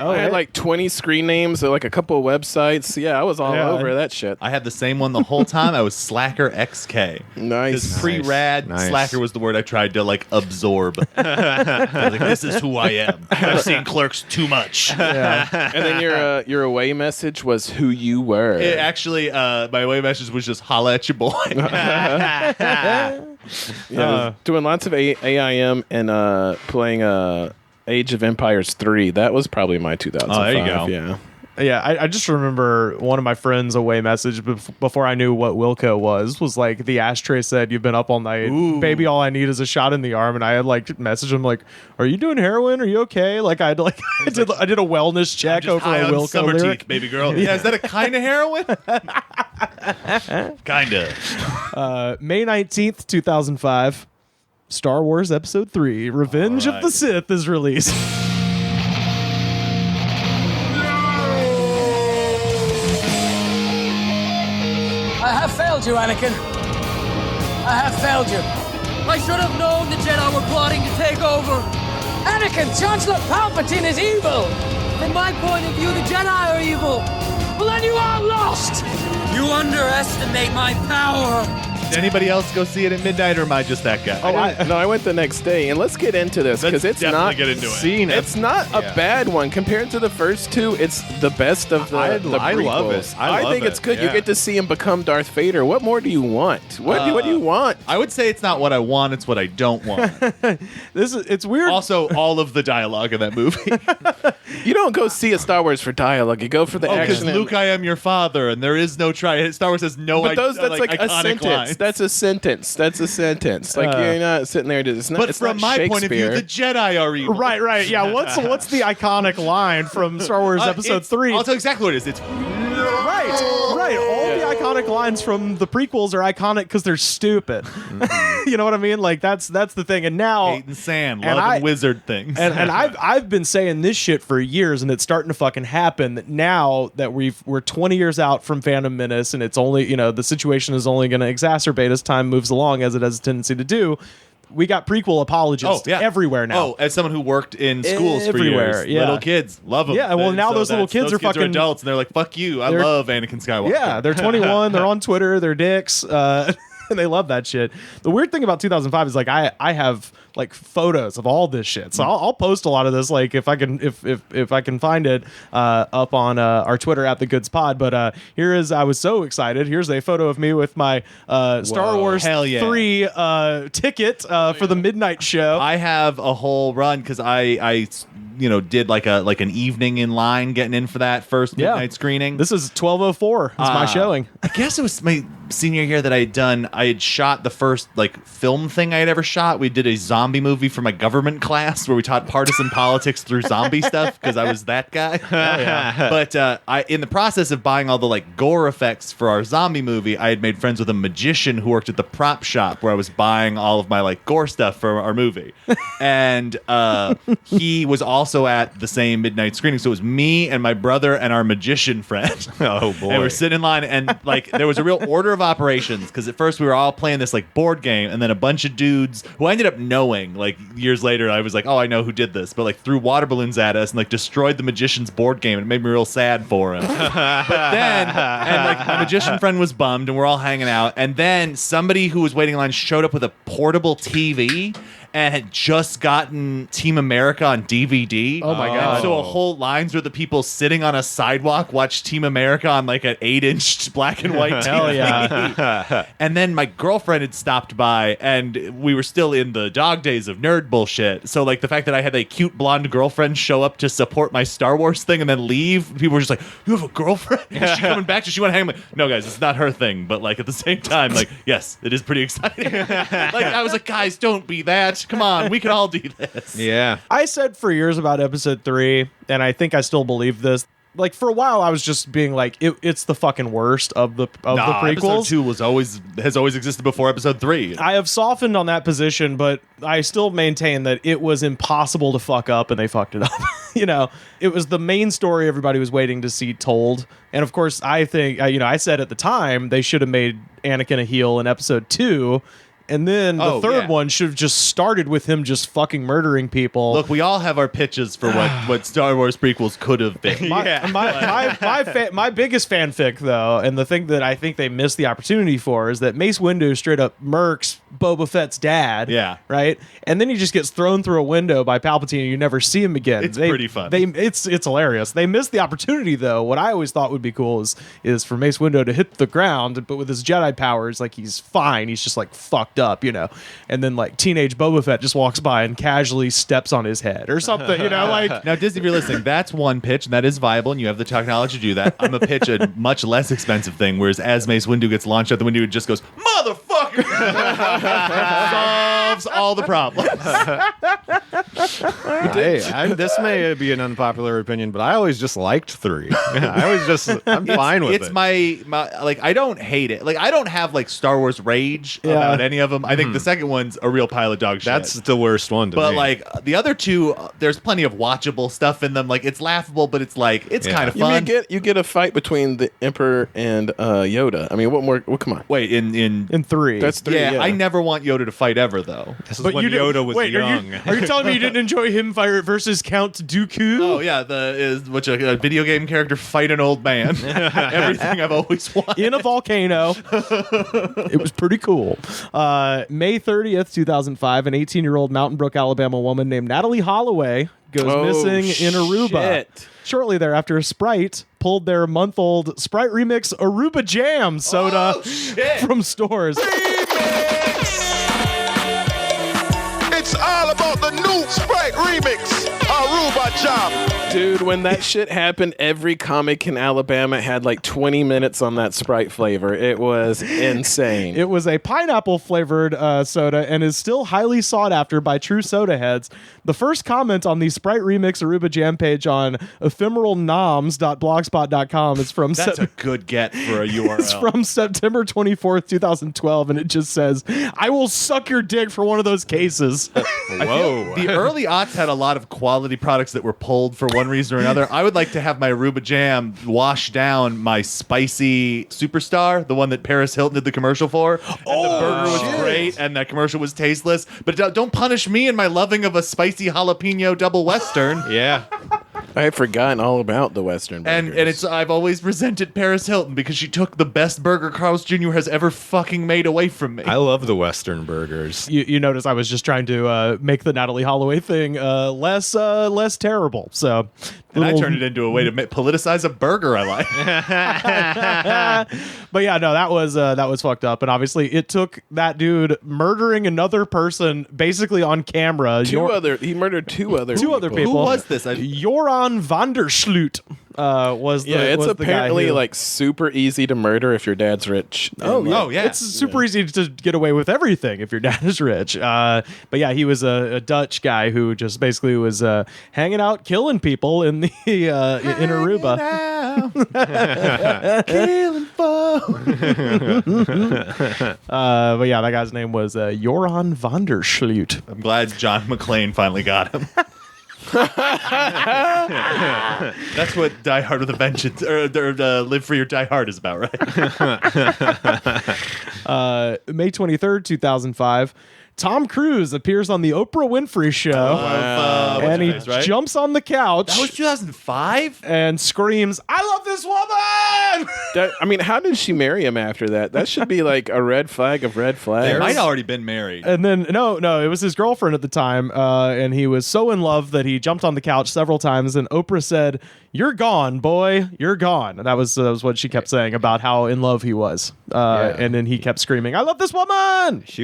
I had like 20 screen names, like a couple of websites. Yeah, I was all over that shit. I had the same one the whole time. I was Slacker XK. Nice. Pre-rad, Slacker was the word I tried to like absorb. Like, this is who I am. I've seen Clerks too much. Yeah. And then your away message was who you were. It actually, my away message was just holla at your boy. Doing lots of AIM and playing Age of Empires 3. That was probably my 2005. Oh, there you go. Yeah. Yeah, I just remember one of my friends' away message before I knew what Wilco was like, the ashtray said, "You've been up all night. Ooh. Baby, all I need is a shot in the arm." And I had like messaged him like, "Are you doing heroin? Are you okay?" Like I did a wellness check over a Wilco summer lyric. teeth, baby girl. Yeah, is that a kind of heroin? Kinda. May 19th, 2005, Star Wars Episode 3, Revenge of the Sith is released. I have failed you, Anakin. I have failed you. I should have known the Jedi were plotting to take over. Anakin, Chancellor Palpatine is evil. From my point of view, the Jedi are evil. Well, then you are lost. You underestimate my power. Did anybody else go see it at midnight, or am I just that guy? I went the next day, and let's get into this because it's not get into it. It's not a bad one compared to the first two. It's the best of the prequels. I love it. I think it's good. Yeah. You get to see him become Darth Vader. What more do you want? What do you want? I would say it's not what I want; it's what I don't want. It's weird. Also, all of the dialogue in that movie. You don't go see a Star Wars for dialogue. You go for the because action. Luke, I am your father, and there is no try. Star Wars has no. But that's like a iconic sentence. lines. That's a sentence. That's a sentence. Like you're not sitting there. It's not. But it's from not my point of view, Shakespeare. the Jedi are evil. Right. Yeah. What's the iconic line from Star Wars Episode 3? I'll tell you exactly what it is. It's Right. All the iconic lines from the prequels are iconic because they're stupid. You know what I mean? Like that's the thing. And now hate and sand, love and wizard things. And I've been saying this shit for years, and it's starting to fucking happen. That now that we're 20 years out from Phantom Menace, and it's only the situation is only going to exacerbate as time moves along, as it has a tendency to do. we got prequel apologists everywhere now. Oh, as someone who worked in schools Everywhere, for years, yeah. little kids love them. Yeah, well, now those little kids are fucking adults, and they're like, "Fuck you, I love Anakin Skywalker." Yeah, they're 21. They're on Twitter. They're dicks. And they love that shit. The weird thing about 2005 is like I have like photos of all this shit, so I'll post a lot of this like if I can find it up on our Twitter at the Goods Pod. But here is I was so excited. Here's a photo of me with my Star Wars 3 ticket for the midnight show. I have a whole run because I did like an evening in line getting in for that first midnight screening. This is 12:04. It's my showing. I guess it was my senior year that I had shot the first like film thing I had ever shot. We did a zombie movie for my government class where we taught partisan politics through zombie stuff because I was that guy. But I in the process of buying all the like gore effects for our zombie movie, I had made friends with a magician who worked at the prop shop where I was buying all of my like gore stuff for our movie. And he was also at the same midnight screening. So it was me and my brother and our magician friend. Oh boy. And we're sitting in line and like there was a real order of operations because at first we were all playing this like board game and then a bunch of dudes who I ended up knowing like years later I was like, oh, I know who did this, but like threw water balloons at us and like destroyed the magician's board game and it made me real sad for him. But then and like my magician friend was bummed and we're all hanging out and then somebody who was waiting in line showed up with a portable TV and had just gotten Team America on DVD. Oh my God. And so a whole lines where the people sitting on a sidewalk watch Team America on like an 8-inch black and white TV. Hell yeah. And then my girlfriend had stopped by and we were still in the dog days of nerd bullshit. So like the fact that I had a cute blonde girlfriend show up to support my Star Wars thing and then leave, people were just like, you have a girlfriend? Is she coming back? Does she want to hang? I'm like, no guys, it's not her thing. But like at the same time, like, yes, it is pretty exciting. Like I was like, guys, don't be that. Come on, we can all do this. Yeah. I said for years about episode 3, and I think I still believe this. Like for a while, I was just being like, it's the fucking worst of the prequels. Episode 2 has always existed before episode 3. I have softened on that position, but I still maintain that it was impossible to fuck up, and they fucked it up. It was the main story everybody was waiting to see told. And of course, I think I said at the time they should have made Anakin a heel in episode 2. And then the third one should have just started with him just fucking murdering people. Look, we all have our pitches for what Star Wars prequels could have been. My biggest fanfic, though, and the thing that I think they missed the opportunity for is that Mace Windu straight up murks Boba Fett's dad. Yeah. Right? And then he just gets thrown through a window by Palpatine and you never see him again. It's pretty fun. It's hilarious. They missed the opportunity, though. What I always thought would be cool is for Mace Windu to hit the ground, but with his Jedi powers, like he's fine. He's just like fucked up, and then like teenage Boba Fett just walks by and casually steps on his head or something, like. Now, Disney, if you're listening, that's one pitch, and that is viable, and you have the technology to do that. I'm gonna pitch a much less expensive thing, whereas as Mace Windu gets launched out the window, it just goes, motherfucker! Solves all the problems. Hey, this may be an unpopular opinion, but I always just liked 3. I'm fine with it. It's my like, I don't hate it. Like, I don't have like Star Wars rage about any of them. I think the second one's a real pile of dog shit. That's the worst one to me. But like the other two, there's plenty of watchable stuff in them. Like it's laughable, but it's like it's kind of fun. You get a fight between the Emperor and Yoda. I mean, what more? Well, come on. Wait, in 3. That's 3. Yeah, I never want Yoda to fight ever, though. This is when Yoda was young. Are you telling me you didn't enjoy him fight versus Count Dooku? Oh yeah, which a video game character fight an old man. Everything I've always wanted in a volcano. It was pretty cool. May 30th, 2005, an 18-year-old Mountain Brook, Alabama woman named Natalie Holloway goes missing in Aruba. Shortly thereafter, a Sprite pulled their month-old Sprite Remix Aruba Jam soda from stores. It's all about the new Sprite Remix Aruba Jam. Dude, when that shit happened, every comic in Alabama had like 20 minutes on that Sprite flavor. It was insane. It was a pineapple-flavored soda and is still highly sought after by true soda heads. The first comment on the Sprite Remix Aruba Jam page on ephemeralnoms.blogspot.com is from... That's a good get for a URL. It's from September 24th, 2012, and it just says, I will suck your dick for one of those cases. Whoa. The early aughts had a lot of quality products that were pulled for what one reason or another. I would like to have my Aruba jam wash down my spicy superstar, the one that Paris Hilton did the commercial for. And the burger was great, and that commercial was tasteless. But don't punish me and my loving of a spicy jalapeno double Western. Yeah. I had forgotten all about the Western burgers. And it's I've always resented Paris Hilton because she took the best burger Carl's Jr. has ever fucking made away from me. I love the Western burgers. You notice I was just trying to make the Natalie Holloway thing less terrible. So, and I turned it into a way to politicize a burger I like. But yeah, no, that was fucked up. And obviously, it took that dude murdering another person basically on camera. He murdered two other people. Who was this? Joran van der Sloot was the it's was the apparently guy who, like super easy to murder if your dad's rich. Yeah. It's super easy to get away with everything if your dad is rich. But yeah, he was a Dutch guy who just basically was hanging out, killing people in the in Aruba. Killing foe. But yeah, that guy's name was Joran van der Sloot. I'm glad John McClane finally got him. That's what Die Hard with a Vengeance or Live Free or Die Hard is about, right? May 23rd, 2005. Tom Cruise appears on the Oprah Winfrey Show, and he jumps on the couch. That was 2005? And screams, "I love this woman!" I mean, how did she marry him after that? That should be like a red flag of red flags. They might already been married. And then, no, it was his girlfriend at the time, and he was so in love that he jumped on the couch several times, and Oprah said, "You're gone, boy. You're gone." And that was what she kept saying about how in love he was. And then he kept screaming, "I love this woman!" She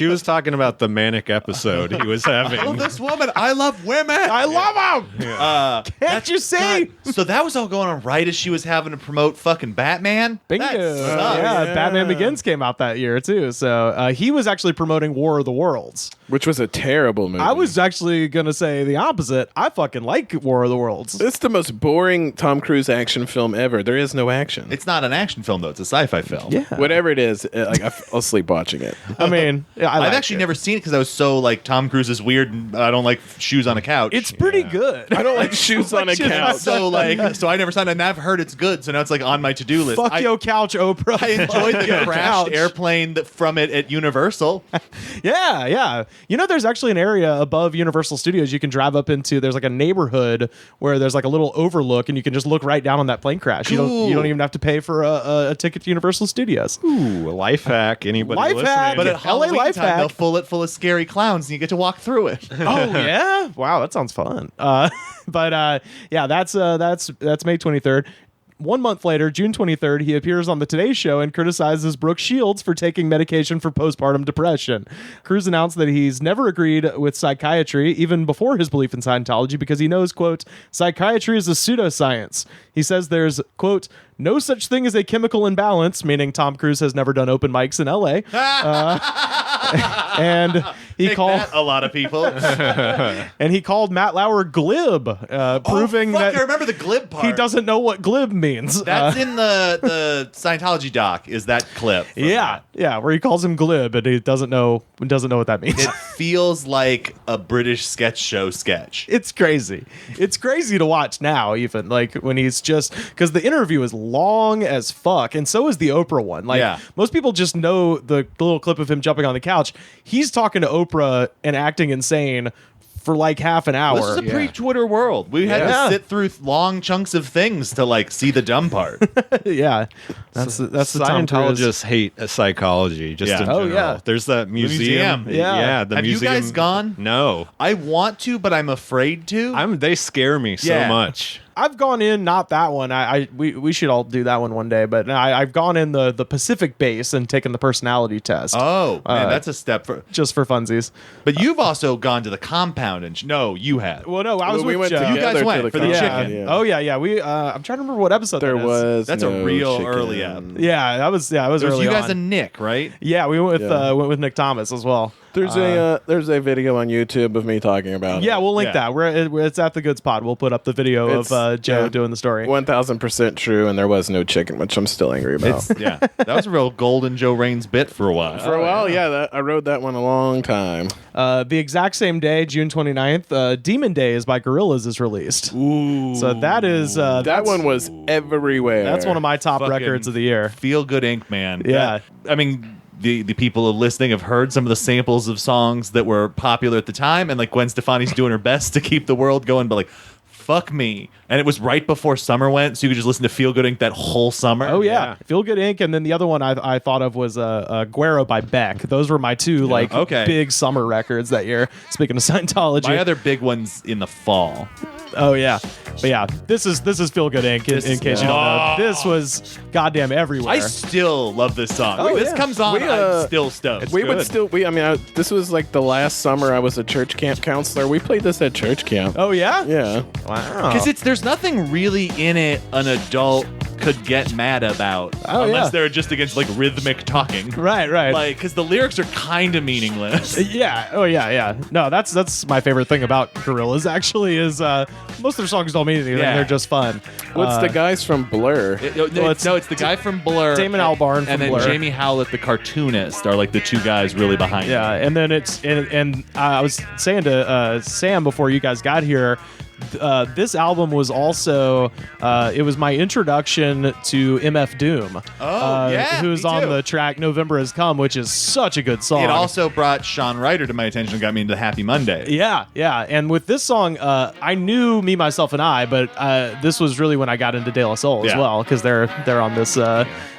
was talking about the manic episode he was having. I love this woman. I love women. I love them. Yeah. Can't you see? God. So that was all going on right as she was having to promote fucking Batman? Bingo. Yeah, Batman Begins came out that year too. So he was actually promoting War of the Worlds, which was a terrible movie. I was actually going to say the opposite. I fucking like War of the Worlds. It's the most boring Tom Cruise action film ever. There is no action. It's not an action film, though. It's a sci-fi film. Yeah. Whatever it is, I'll sleep watching it. I mean, I've actually never seen it because I was so like Tom Cruise is weird and I don't like shoes on a couch. It's pretty good. I don't like shoes on a couch. So I never saw it, and I've heard it's good. So now it's like on my to-do list. Fuck your couch, Oprah. I enjoyed the Fuck crashed couch. airplane from it at Universal. Yeah. You know, there's actually an area above Universal Studios you can drive up into. There's like a neighborhood where there's like a little overlook, and you can just look right down on that plane crash. Cool. You don't even have to pay for a ticket to Universal Studios. Ooh, a life hack. Anybody Life listening? hack. But at LA Halloween life time, hack. they'll fill it full of scary clowns, and you get to walk through it. Oh yeah, wow, that sounds fun. But yeah, that's May 23rd. 1 month later, June 23rd, he appears on the Today Show and criticizes Brooke Shields for taking medication for postpartum depression. Cruise announced that he's never agreed with psychiatry, even before his belief in Scientology, because he knows, quote, psychiatry is a pseudoscience. He says there's, quote, no such thing as a chemical imbalance, meaning Tom Cruise has never done open mics in LA. And he called a lot of people. and he called Matt Lauer glib, proving that I remember the glib part. he doesn't know what glib means. That's in the Scientology doc. Is that clip? Yeah, where he calls him glib and he doesn't know what that means. It feels like a British sketch show sketch. It's crazy. It's crazy to watch now, even like when he's just because the interview is long as fuck, and so is the Oprah one. Like most people just know the little clip of him jumping on the couch. He's talking to Oprah and acting insane for like half an hour. This is a pre-Twitter world. We had to sit through long chunks of things to like see the dumb part. Yeah, that's the Tom Cruise. Scientologists hate psychology just in general. Yeah. There's that museum. Yeah. The Have museum. you guys gone? No. I want to, but I'm afraid to. They scare me so much. I've gone in, not that one. We should all do that one day. But I've gone in the Pacific base and taken the personality test. Oh, man, that's a step for just for funsies. But you've also gone to the compound, and no, you have. Well, no, I was with went Joe. You guys together went to for the compound. chicken. Yeah. Oh yeah. We I'm trying to remember what episode There that is. was That's no a real chicken. early app. Yeah, that was There was early you guys on. and Nick, right? Yeah, we went with Nick Thomas as well. There's a video on YouTube of me talking about it. Yeah, we'll link that. It's at the Goods Pod. We'll put up the video of Joe doing the story. 1000% true, and there was no chicken, which I'm still angry about. That was a real golden Joe Raines bit for a while. I rode that one a long time. The exact same day, June 29th, Demon Days by Gorillaz is released. Ooh. So that is... that one was everywhere. That's one of my top records of the year. Feel Good Inc., man. Yeah. I mean... The people listening have heard some of the samples of songs that were popular at the time, and like Gwen Stefani's doing her best to keep the world going, but like, fuck me. And it was right before summer went, so you could just listen to Feel Good Inc. that whole summer. Oh, yeah. Feel Good Inc. And then the other one I thought of was Guero by Beck. Those were my two big summer records that year. Speaking of Scientology. My other big ones in the fall. Oh, yeah. But yeah, this is Feel Good Inc. In case you don't know. This was goddamn everywhere. I still love this song. Oh, when this yeah. comes on, I'm still stoked. This was like the last summer I was a church camp counselor. We played this at church camp. Oh, yeah? Yeah. Wow. Because there's nothing really in it an adult could get mad about unless they're just against like rhythmic talking. Right. Like, because the lyrics are kind of meaningless. Yeah. Oh, yeah. No, that's my favorite thing about Gorillaz, actually, is most of their songs don't mean anything. Yeah. They're just fun. What's the guys from Blur? It's the guy from Blur. Damon Albarn from and then Blur. Jamie Howlett, the cartoonist, are like the two guys really behind it. Yeah, and then and I was saying to Sam before you guys got here, this album was also it was my introduction to MF Doom. Who's on the track November Has Come, which is such a good song. It also brought Sean Ryder to my attention and got me into Happy Monday. Yeah. And with this song, I knew Me, Myself, and I, but this was really when I got into De La Soul as well, because they're on this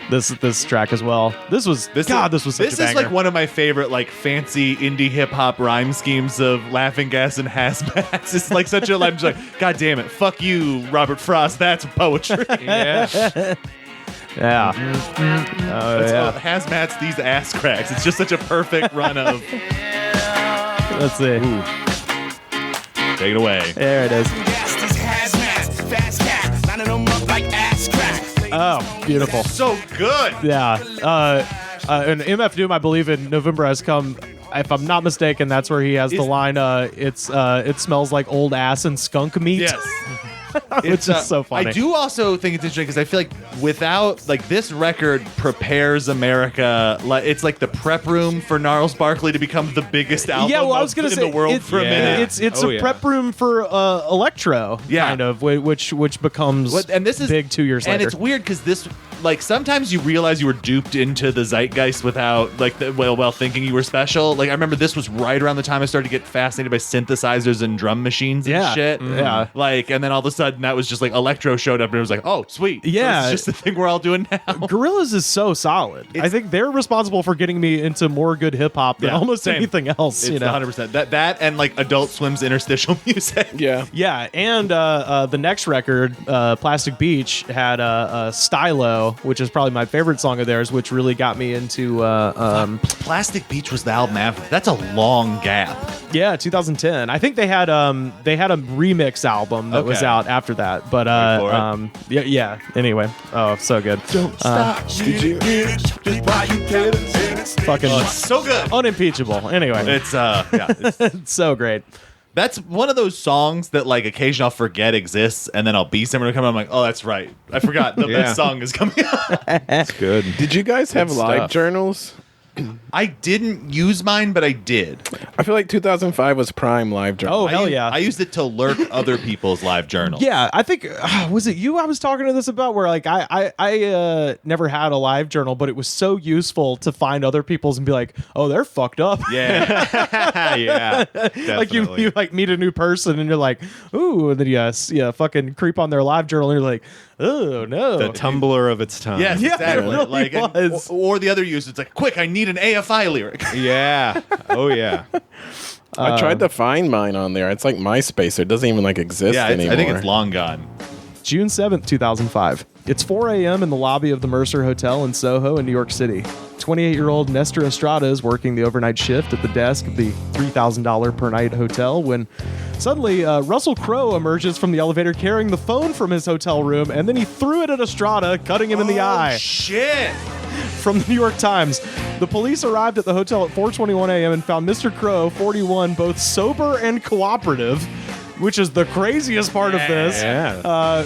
this track as well. This was such a banger. This is like one of my favorite like fancy indie hip hop rhyme schemes of Laughing Gas and Hazmats. It's like such a I'm just like, God damn it, fuck you, Robert Frost. That's poetry. Yeah. Hazmats, these ass cracks. It's just such a perfect run of. Let's see. Take it away. There it is. Oh, beautiful. So good. Yeah. And MF Doom, I believe in November Has Come. If I'm not mistaken, that's where he has the line, it smells like old ass and skunk meat. Yes. Which is so funny. I do also think it's interesting because I feel like without like this record prepares America, like it's like the prep room for Gnarls Barkley to become the biggest album I was gonna in say, the world for a minute. It's a prep room for electro, kind of, which becomes big 2 years later. And it's weird because this, like, sometimes you realize you were duped into the zeitgeist without, like, while thinking you were special. Like, I remember this was right around the time I started to get fascinated by synthesizers and drum machines and shit. Yeah. Like, and then all of a sudden that was just like electro showed up and it was like, oh, sweet. Yeah. So it's just the thing we're all doing now. Gorillaz is so solid. I think they're responsible for getting me into more good hip hop than almost anything else. It's 100%. That and like Adult Swim's interstitial music. Yeah. Yeah. And the next record, Plastic Beach, had Stylo, which is probably my favorite song of theirs, which really got me into Plastic Beach was the album after. That's a long gap. Yeah, 2010. I think they had a remix album that was out after that. But yeah. Anyway, oh, so good. Don't stop. Did you fucking it's so good. Unimpeachable. Anyway, it's it's so great. That's one of those songs that like occasionally I'll forget exists, and then I'll be somewhere to come. I'm like, oh, that's right. I forgot that song is coming up. That's good. Did you guys have live journals? I didn't use mine, but I did. I feel like 2005 was prime live journal. Oh, hell yeah. I used it to lurk other people's live journals. Yeah, I think, was it you I was talking to this about where like I never had a live journal, but it was so useful to find other people's and be like, oh, they're fucked up. Yeah. Yeah. Like you like meet a new person and you're like, ooh, and then you fucking creep on their live journal and you're like, oh no. The Tumblr of its time. Yes, Yeah, exactly. it really Like, was. or the other use, it's like, quick, I need an AFI lyric. Yeah. Oh yeah. I tried to find mine on there. It's like MySpace. It doesn't even like exist anymore. I think it's long gone. June 7th, 2005. It's 4 a.m. in the lobby of the Mercer Hotel in Soho in New York City. 28-year-old Nestor Estrada is working the overnight shift at the desk of the $3,000 per night hotel when suddenly Russell Crowe emerges from the elevator carrying the phone from his hotel room, and then he threw it at Estrada, cutting him in the eye. Shit! From the New York Times, The police arrived at the hotel at 4:21 a.m. and found Mr. Crow, 41, both sober and cooperative, which is the craziest part of this.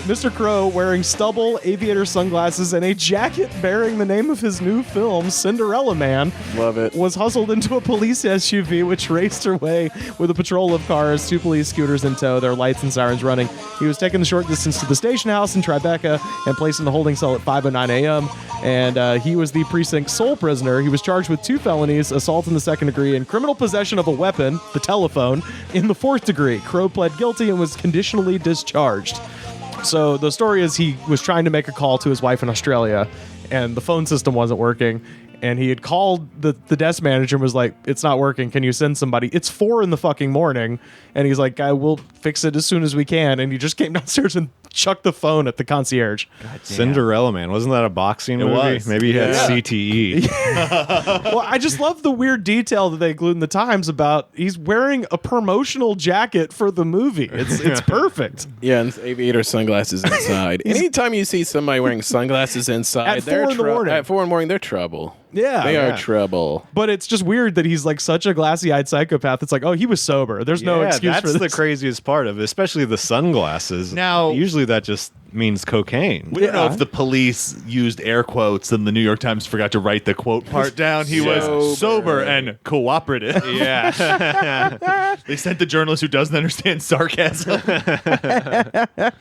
Mr. Crow wearing stubble, aviator sunglasses, and a jacket bearing the name of his new film, Cinderella Man. Love it. Was hustled into a police SUV, which raced her way with a patrol of cars, 2 police scooters in tow, their lights and sirens running. He was taken the short distance to the station house in Tribeca and placed in the holding cell at 5:09 a.m. And he was the precinct's sole prisoner. He was charged with 2 felonies, assault in the 2nd degree, and criminal possession of a weapon, the telephone, in the 4th degree. Crow pled guilty and was conditionally discharged. So the story is he was trying to make a call to his wife in Australia, and the phone system wasn't working. And he had called the desk manager and was like, "It's not working. Can you send somebody?" It's 4 in the fucking morning. And he's like, "I will fix it as soon as we can." And he just came downstairs and chucked the phone at the concierge. Cinderella Man. Wasn't that a boxing movie? was. Maybe he had CTE. Well, I just love the weird detail that they include in the Times about he's wearing a promotional jacket for the movie. It's perfect. Yeah, and aviator sunglasses inside. Anytime you see somebody wearing sunglasses inside, At 4 in the morning. At 4 in the morning, they're trouble. Yeah. They are trouble. But it's just weird that he's like such a glassy-eyed psychopath. It's like, oh, he was sober. There's no excuse for this. That's the craziest part of it, especially the sunglasses. Now- usually that just means cocaine. We don't know if the police used air quotes and the New York Times forgot to write the quote part down. He was sober and cooperative. Yeah. They sent the journalist who doesn't understand sarcasm.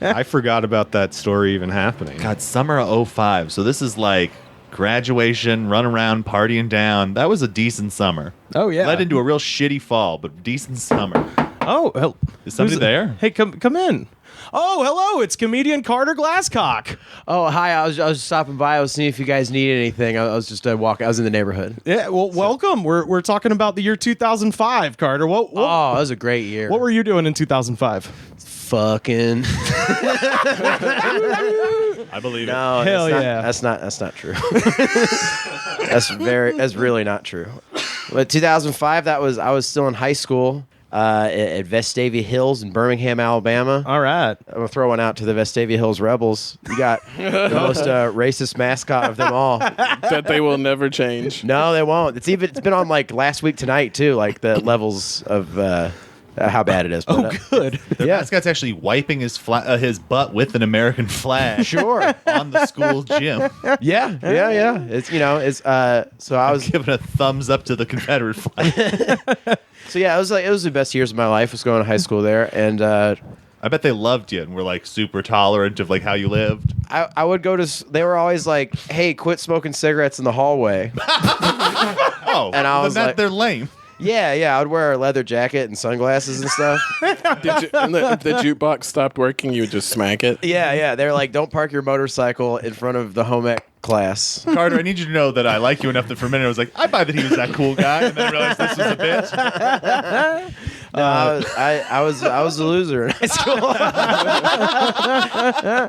I forgot about that story even happening. God, summer of 05. So this is like graduation, run around, partying down. That was a decent summer. Oh, yeah. Led into a real shitty fall, but decent summer. Oh, hell. Is somebody there? Hey, come in. Oh, hello. It's comedian Carter Glascock. Oh, hi. I was stopping by. I was seeing if you guys need anything. I was just walking. I was in the neighborhood. Yeah, well, welcome. We're talking about the year 2005, Carter. What Oh, that was a great year. were you doing in 2005? Fucking. I believe No, Hell that's yeah. That's not true. That's really not true. But 2005, I was still in high school. At Vestavia Hills in Birmingham, Alabama. All right. I'm going to throw one out to the Vestavia Hills Rebels. You got the most racist mascot of them all. That they will never change. No, they won't. It's been on like Last Week Tonight too, like the levels of how bad it is. But, good. The mascot's actually wiping his butt with an American flag. Sure. On the school gym. Yeah. It's so I was giving a thumbs up to the Confederate flag. So yeah, it was the best years of my life. Was going to high school there, and I bet they loved you and were like super tolerant of like how you lived. I would go to. They were always like, "Hey, quit smoking cigarettes in the hallway." Oh, and I was like, they're lame. Yeah, I would wear a leather jacket and sunglasses and stuff. If the jukebox stopped working, you would just smack it. Yeah. They're like, "Don't park your motorcycle in front of the home ec class." Carter, I need you to know that I like you enough that for a minute I was like, I buy that he was that cool guy, and then I realized this was a bitch. No, I was a loser in high school.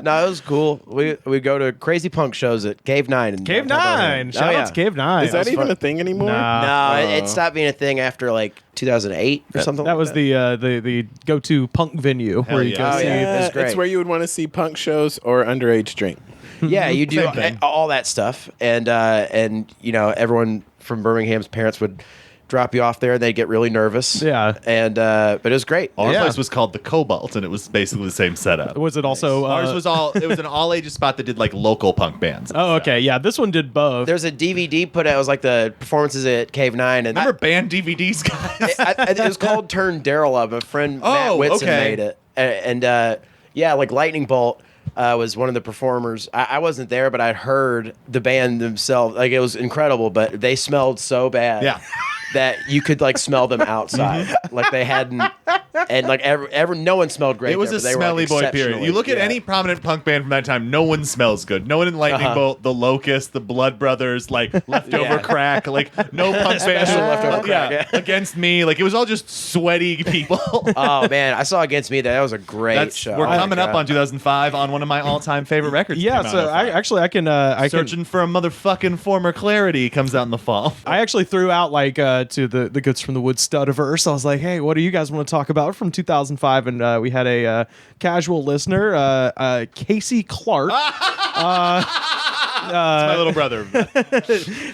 No, it was cool. We go to crazy punk shows at Cave 9. In Cave 9. Shout out to Cave 9. Is that even a thing anymore? No, it stopped being a thing after like 2008 or something. That was the go-to punk venue where you go see. It's great. It's where you would want to see punk shows or underage drink. Yeah, you do Same thing. all that stuff, and everyone from Birmingham's parents would drop you off there, and they'd get really nervous. Yeah, and but it was great. Our place was called the Cobalt, and it was basically the same setup. Was it also? Ours was it was an all-ages spot that did like local punk bands. Oh, okay, yeah. This one did both. There's a DVD put out. It was like the performances at Cave 9. And remember band DVDs, guys? It was called Turn Daryl Up. A friend, Matt Whitson, made it. And like Lightning Bolt was one of the performers. I wasn't there, but I'd heard the band themselves. Like, it was incredible, but they smelled so bad. Yeah. That you could like smell them outside, like they hadn't, and like no one smelled great. It was there, a but they were, smelly like, boy period. exceptionally- You look at yeah. any prominent punk band from that time, no one smells good. No one in Lightning Bolt, the Locust, the Blood Brothers, like Leftover Crack, like no punk band. Special Leftover Crack, yeah. Against Me, like it was all just sweaty people. Oh man, I saw Against Me. That was a great show. We're Oh, my coming up God. on 2005 on one of my all-time favorite records. Yeah, that came so out in 05. I can Searching for a motherfucking former clarity comes out in the fall. I actually threw out like to the Goods from the Woods Studiverse. I was like, hey, what do you guys want to talk about from 2005? And we had a casual listener, Casey Clark. my little brother.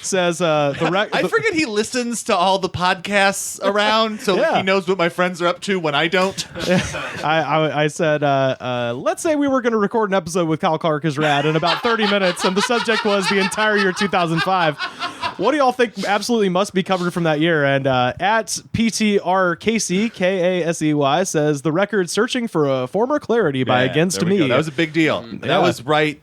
Says I forget he listens to all the podcasts around, so he knows what my friends are up to when I don't. I said, let's say we were going to record an episode with Kyle Clark is Rad in about 30 minutes, and the subject was the entire year 2005. What do y'all think absolutely must be covered from that year? And at PTRKC, Kasey, says the record Searching for a Former Clarity by Against Me. That was a big deal. That was right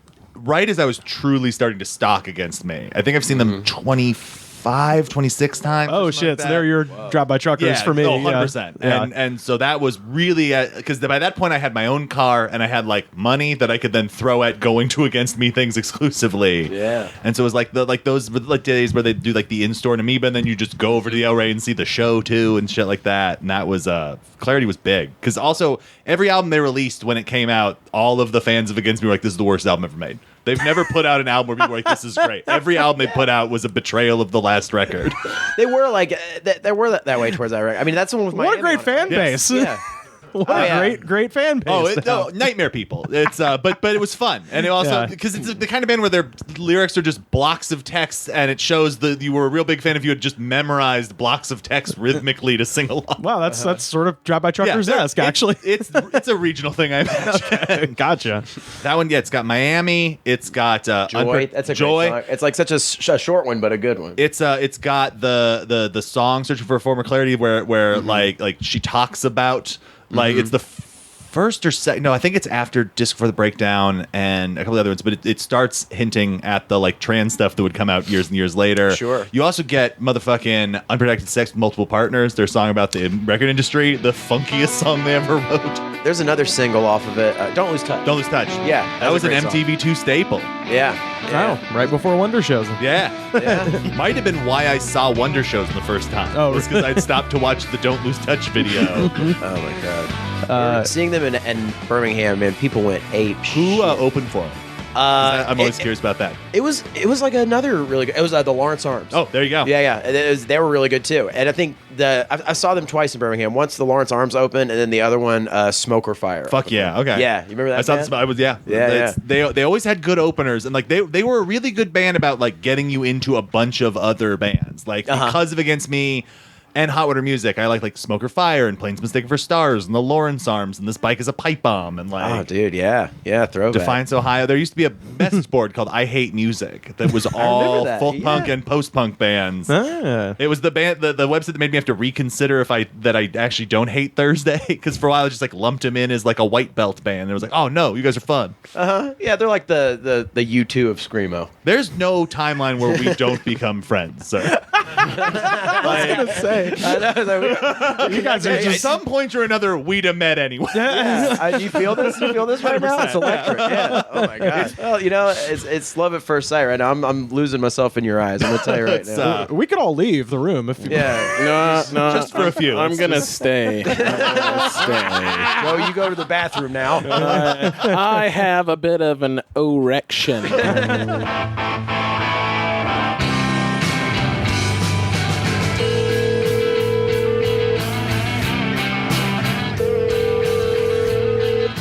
as I was truly starting to stock Against Me. I think I've seen them 26 times. Oh shit! So they're your drive-by truckers for me. 100%. Yeah. And so that was really because by that point I had my own car and I had like money that I could then throw at going to Against Me things exclusively. Yeah. And so it was like those days where they do like the in-store and Amoeba, and then you just go over to the El Rey and see the show too and shit like that. And that was Clarity was big because also every album they released when it came out, all of the fans of Against Me were like, "This is the worst album ever made." They've never put out an album where people were like, "This is great." Every album they put out was a betrayal of the last record. They were like they were that way towards that record. I mean, that's the one with my What a great fan base! Yeah. What a great fan base. Nightmare People. It's but it was fun, and it also because it's the kind of band where their lyrics are just blocks of text, and it shows that you were a real big fan if you had just memorized blocks of text rhythmically to sing along. Wow, that's sort of Drive-By Truckers-esque, actually. It's a regional thing, I imagine. Gotcha. That one, it's got Miami. It's got Joy. That's a Joy. great song. It's like such a short one, but a good one. It's got the song Searching for a Former Clarity where like she talks about. Like it's the first or second. No, I think it's after Disc for the Breakdown and a couple of other ones. But it starts hinting at the like trans stuff that would come out years and years later. Sure. You also get motherfucking Unprotected Sex with Multiple Partners. Their song about the record industry, the funkiest song they ever wrote. There's another single off of it. Don't Lose Touch. Don't Lose Touch. Yeah, that was an a great song. MTV2 staple. Yeah. Oh, right before Wonder shows. Yeah. Might have been why I saw Wonder shows the first time. Oh, was because I'd stopped to watch the Don't Lose Touch video. Oh my god. Seeing them in Birmingham, man, people went ape. Who opened for them? I'm always curious about that. It was like another really good. It was the Lawrence Arms. Oh, there you go. Yeah. They were really good too. And I think I saw them twice in Birmingham. Once the Lawrence Arms opened, and then the other one, Smoke or Fire. Fuck yeah. Okay. Yeah, you remember that? I saw band? this. I was yeah. They always had good openers, and like they were a really good band about like getting you into a bunch of other bands. Like because of Against Me. And Hot Water Music, I like Smoke or Fire and Planes Mistaken for Stars and the Lawrence Arms and This Bike is a Pipe Bomb and like oh dude yeah throwback. Defiance, Ohio. There used to be a message board called I Hate Music that was all folk punk and post punk bands. It was the band the website that made me have to reconsider I actually don't hate Thursday because for a while I just like lumped them in as like a white belt band. And it was like, oh no, you guys are fun. Yeah, they're like the U2 of screamo. There's no timeline where we don't become friends, sir. I was gonna say. You guys are just at some point or another we'd have met anyway. Yeah. You feel this? You feel this right now? It's electric. Yeah. Oh my god. Well, it's love at first sight right now. I'm losing myself in your eyes. I'm gonna tell you right now. We could all leave the room if you no, just for a few. I'm gonna stay. Joe, you go to the bathroom now. I have a bit of an erection.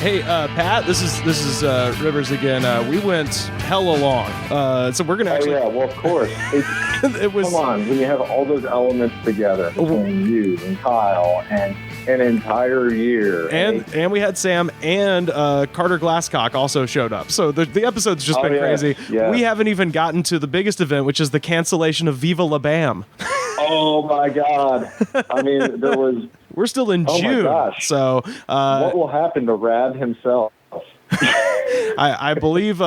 Hey, Pat, this is Rivers again. We went hella long, so we're gonna actually. Oh yeah, well of course. It was. Come on, when you have all those elements together between you and Kyle and an entire year, and we had Sam and Carter Glascock also showed up. So the episode's just been crazy. Yeah. We haven't even gotten to the biggest event, which is the cancellation of Viva La Bam. Oh my God! I mean, there was. We're still in June, my gosh. So what will happen to Rad himself? I believe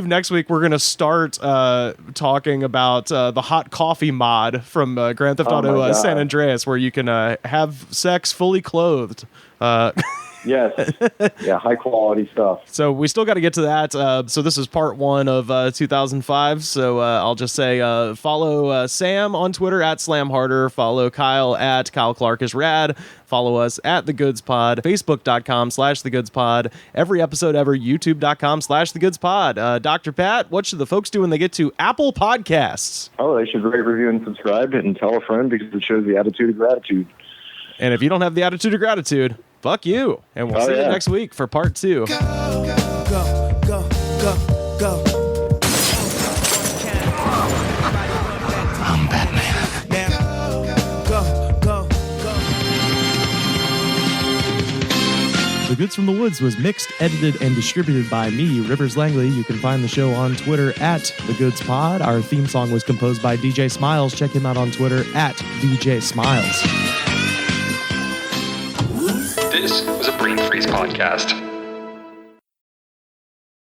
next week we're gonna start talking about the hot coffee mod from Grand Theft Auto San Andreas, where you can have sex fully clothed. Yes. Yeah, high quality stuff. So we still got to get to that. So this is part 1 of 2005. So I'll just say follow Sam on Twitter at SlamHarder. Follow Kyle at Kyle Clark is Rad. Follow us at The Goods Pod, Facebook.com/The Goods Pod. Every episode ever, YouTube.com/The Goods Pod. Dr. Pat, what should the folks do when they get to Apple Podcasts? Oh, they should rate, review, and subscribe and tell a friend because it shows the attitude of gratitude. And if you don't have the attitude of gratitude, fuck you. And we'll see you next week for part 2. Go, go, go, go, go. The Goods from the Woods was mixed, edited, and distributed by me, Rivers Langley. You can find the show on Twitter at The Goods Pod. Our theme song was composed by DJ Smiles. Check him out on Twitter at DJ Smiles. This was a Brain Freeze podcast.